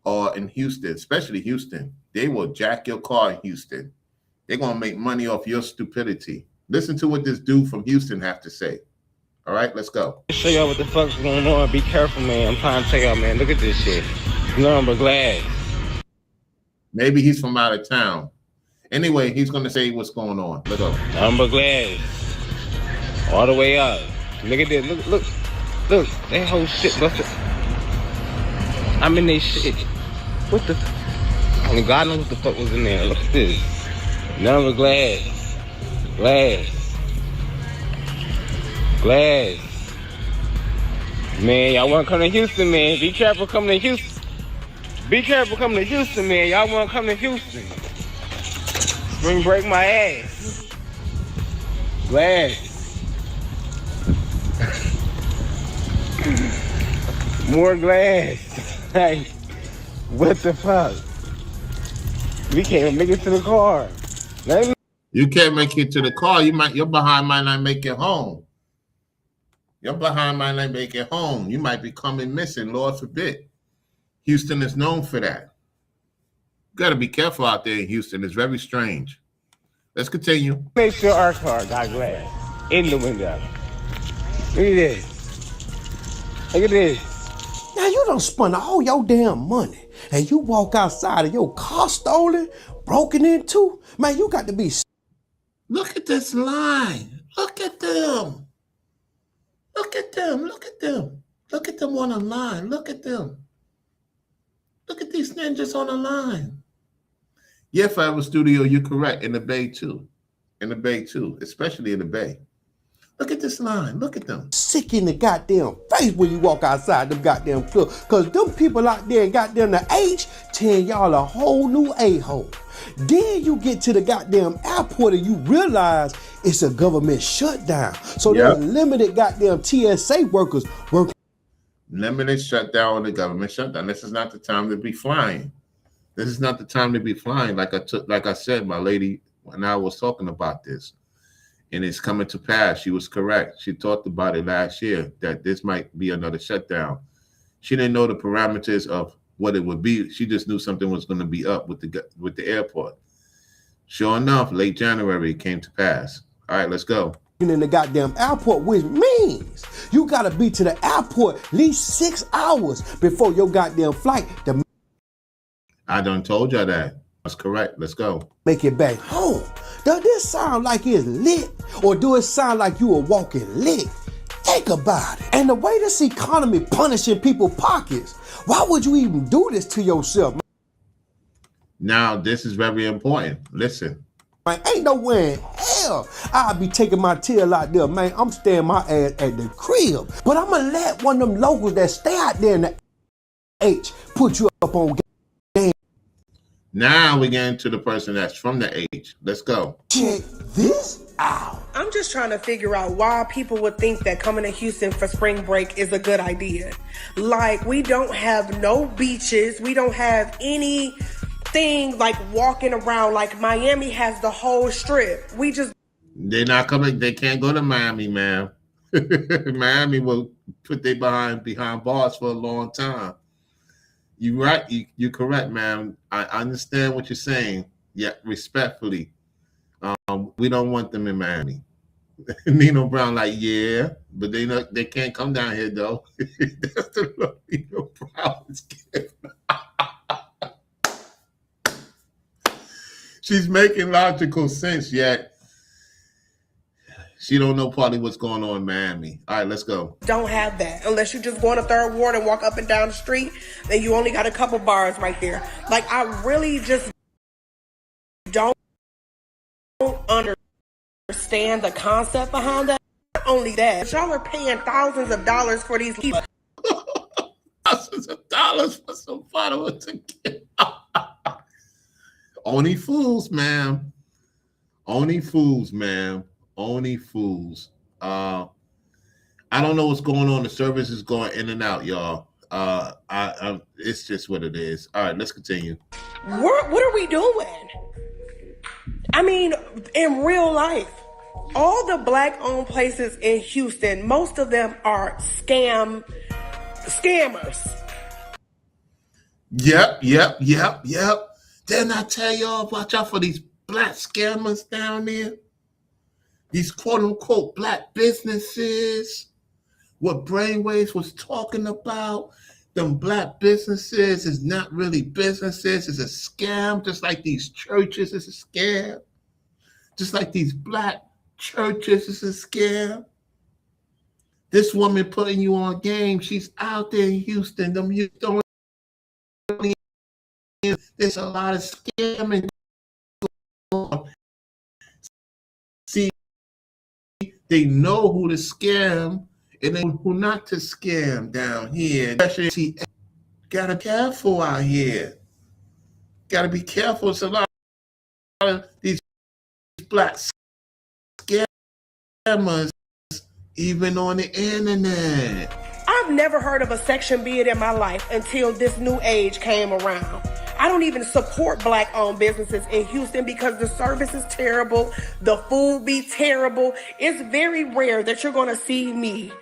or in Houston, especially Houston. They will jack your car in Houston. They're going to make money off your stupidity. Listen to what this dude from Houston have to say. All right, let's go. Show y'all what the fuck's going on. Be careful, man. I'm trying to tell y'all, man. Look at this shit. Number glass. Maybe he's from out of town. Anyway, he's going to say what's going on. Let's go. Number glass. All the way up. Look at this. Look. That whole shit busted. I'm in this shit. What the? Only God knows what the fuck was in there. Look at this. Number glass. Man, y'all want to come to Houston, man. Be careful coming to Houston. Man. Y'all want to come to Houston. Spring break my ass. Glass. More glass. Like, what the fuck? We can't even make it to the car. You can't make it to the car. Your behind might not make it home. You might be coming missing, Lord forbid. Houston is known for that. You got to be careful out there in Houston. It's very strange. Let's continue. Make sure our car got glass in the window. Look at this. Now you done spent all your damn money and you walk outside of your car stolen, broken into. Man, you got to be. Look at this line. Look at them on the line. Look at them. Look at these ninjas on the line. Yeah, Forever Studio, you're correct. In the Bay too. Especially in the Bay. Look at this line. Look at them. Sick in the goddamn face when you walk outside them goddamn clubs. Cause them people out there in goddamn the H tell y'all a whole new a-hole. Then you get to the goddamn airport and you realize it's a government shutdown. So there's limited goddamn TSA workers working. Limited shutdown, the government shutdown. This is not the time to be flying. This is not the time to be flying. Like I said, my lady, when I was talking about this, and it's coming to pass. She was correct. She talked about it last year that this might be another shutdown. She didn't know the parameters of what it would be. She just knew something was going to be up with the airport. Sure enough, late January it came to pass. All right, let's go. In the goddamn airport, which means you gotta be to the airport at least 6 hours before your goddamn flight to I done told y'all that. That's correct. Let's go. make it back home. Does this sound like it's lit, or do it sound like you a walking lick? Think about it. And the way this economy punishing people's pockets, why would you even do this to yourself? Now, this is very important. Listen. Man, ain't no way in hell I'll be taking my tail out there, man. I'm staying my ass at the crib. But I'm gonna let one of them locals that stay out there in the H put you up on game. Now we get into the person that's from the H. Let's go. Check this out. I'm just trying to figure out why people would think that coming to Houston for spring break is a good idea. Like, we don't have no beaches. We don't have anything like walking around. Like, Miami has the whole strip. They're not coming. They can't go to Miami, man. Miami will put they behind bars for a long time. You're right. You're correct, man. I understand what you're saying. Yeah, respectfully. We don't want them in Miami. Nino Brown, like, yeah, but they can't come down here though. That's the look Nino Brown is giving. She's making logical sense, yet she don't know probably what's going on in Miami. All right, let's go. Don't have that unless you just go on a third ward and walk up and down the street. Then you only got a couple bars right there. Like, I really just don't understand the concept behind that. Not only that, y'all are paying thousands of dollars for these people. Thousands of dollars for some followers again. Only fools, ma'am. Only fools, ma'am. Only fools. I don't know what's going on. The service is going in and out, y'all. It's just what it is. All right, let's continue. What are we doing? I mean, in real life, all the black-owned places in Houston, most of them are scammers. Yep. Didn't I tell y'all, watch out for these black scammers down there? These quote-unquote black businesses. What Brainwaves was talking about, them black businesses is not really businesses. It's a scam, just like these churches is a scam. Just like these black churches is a scam. This woman putting you on game, she's out there in Houston. There's a lot of scamming going on. See, they know who to scam and they know who not to scam down here. Especially, gotta be careful out here. Gotta be careful. It's a lot of these black scammers, even on the internet. I've never heard of a section bid in my life until this new age came around. I don't even support black-owned businesses in Houston because the service is terrible, the food be terrible. It's very rare that you're going to see me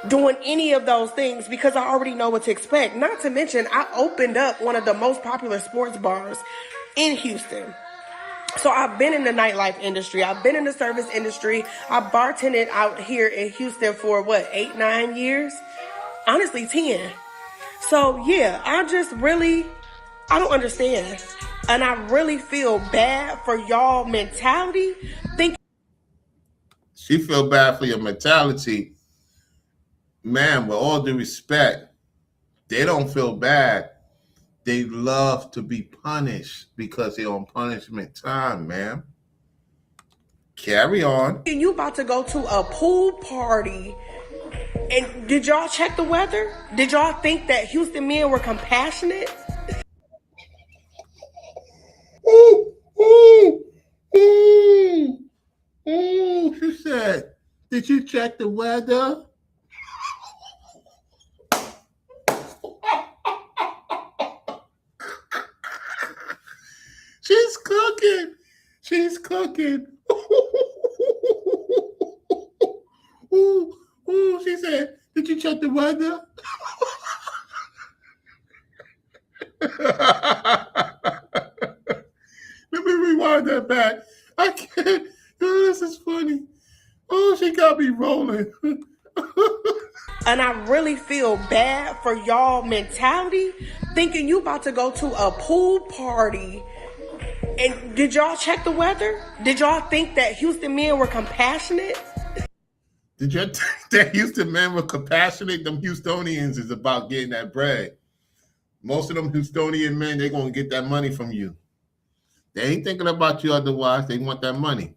doing any of those things because I already know what to expect. Not to mention, I opened up one of the most popular sports bars in Houston. So I've been in the nightlife industry. I've been in the service industry. I bartended out here in Houston for 8, 9 years? Honestly, 10. So yeah, I don't understand. And I really feel bad for y'all mentality. She feel bad for your mentality. Man, with all due respect, they don't feel bad. They love to be punished because they're on punishment time, man. Carry on. And you about to go to a pool party. And did y'all check the weather? Did y'all think that Houston men were compassionate? Ooh, ooh, ooh, ooh. She said, did you check the weather? She's cooking. She's cooking. Ooh, ooh. She said, did you check the weather? Let me rewind that back. I can't. Oh, this is funny. Oh, she got me rolling. And I really feel bad for y'all mentality, thinking you about to go to a pool party. And did y'all check the weather? Did y'all think that Houston men were compassionate? Did you think that Houston men were compassionate? Them Houstonians is about getting that bread. Most of them Houstonian men, they're going to get that money from you. They ain't thinking about you otherwise. They want that money.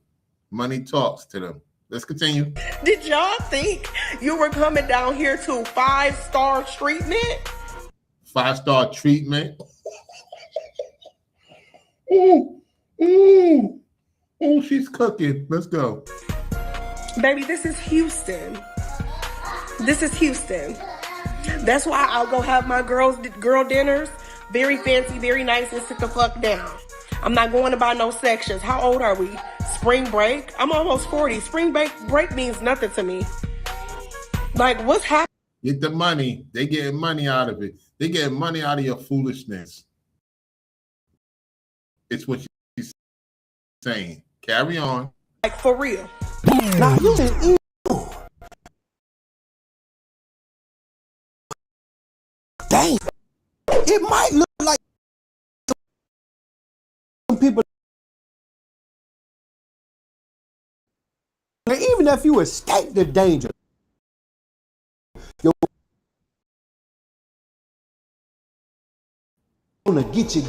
Money talks to them. Let's continue. Did y'all think you were coming down here to 5-star treatment? 5-star treatment. Ooh, ooh, ooh, she's cooking. Let's go. Baby, this is Houston. This is Houston. That's why I'll go have my girl dinners. Very fancy, very nice, and sit the fuck down. I'm not going to buy no sections. How old are we? Spring break? I'm almost 40. Spring break means nothing to me. Like, what's happening? Get the money. They getting money out of it. They getting money out of your foolishness. It's what she's saying. Carry on. Like, for real. Now, you can dang. It might look like some people, even if you escape the danger, you're gonna get you.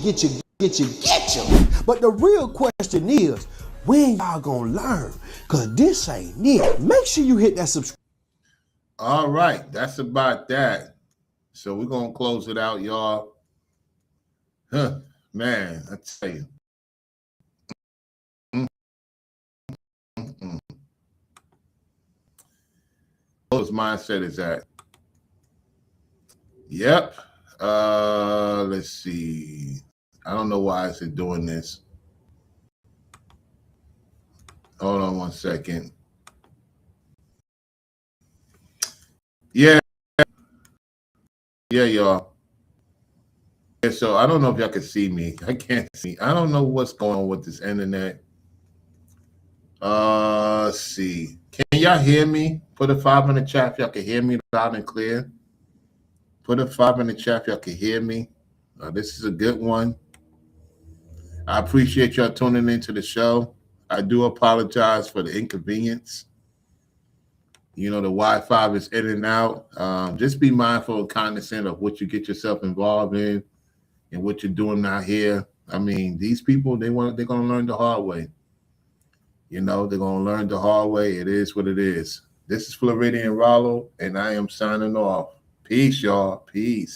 But the real question is, when y'all gonna learn? Cause this ain't it. Make sure you hit that subscribe. All right, that's about that. So we're gonna close it out, y'all. Huh, man, I tell you. Whose mindset is that? Yep. Let's see. I don't know why it's doing this. Hold on 1 second. Yeah, y'all. Yeah, so I don't know if y'all can see me. I can't see. I don't know what's going on with this internet. Let's see. Can y'all hear me? Put a 5 in the chat if y'all can hear me loud and clear. Put a 5 in the chat if y'all can hear me. This is a good one. I appreciate y'all tuning into the show. I do apologize for the inconvenience. You know, the Wi-Fi is in and out. Just be mindful and cognizant of what you get yourself involved in and what you're doing out here. I mean, these people, they're going to learn the hard way. You know, they're going to learn the hard way. It is what it is. This is Floridian Rollo, and I am signing off. Peace, y'all. Peace.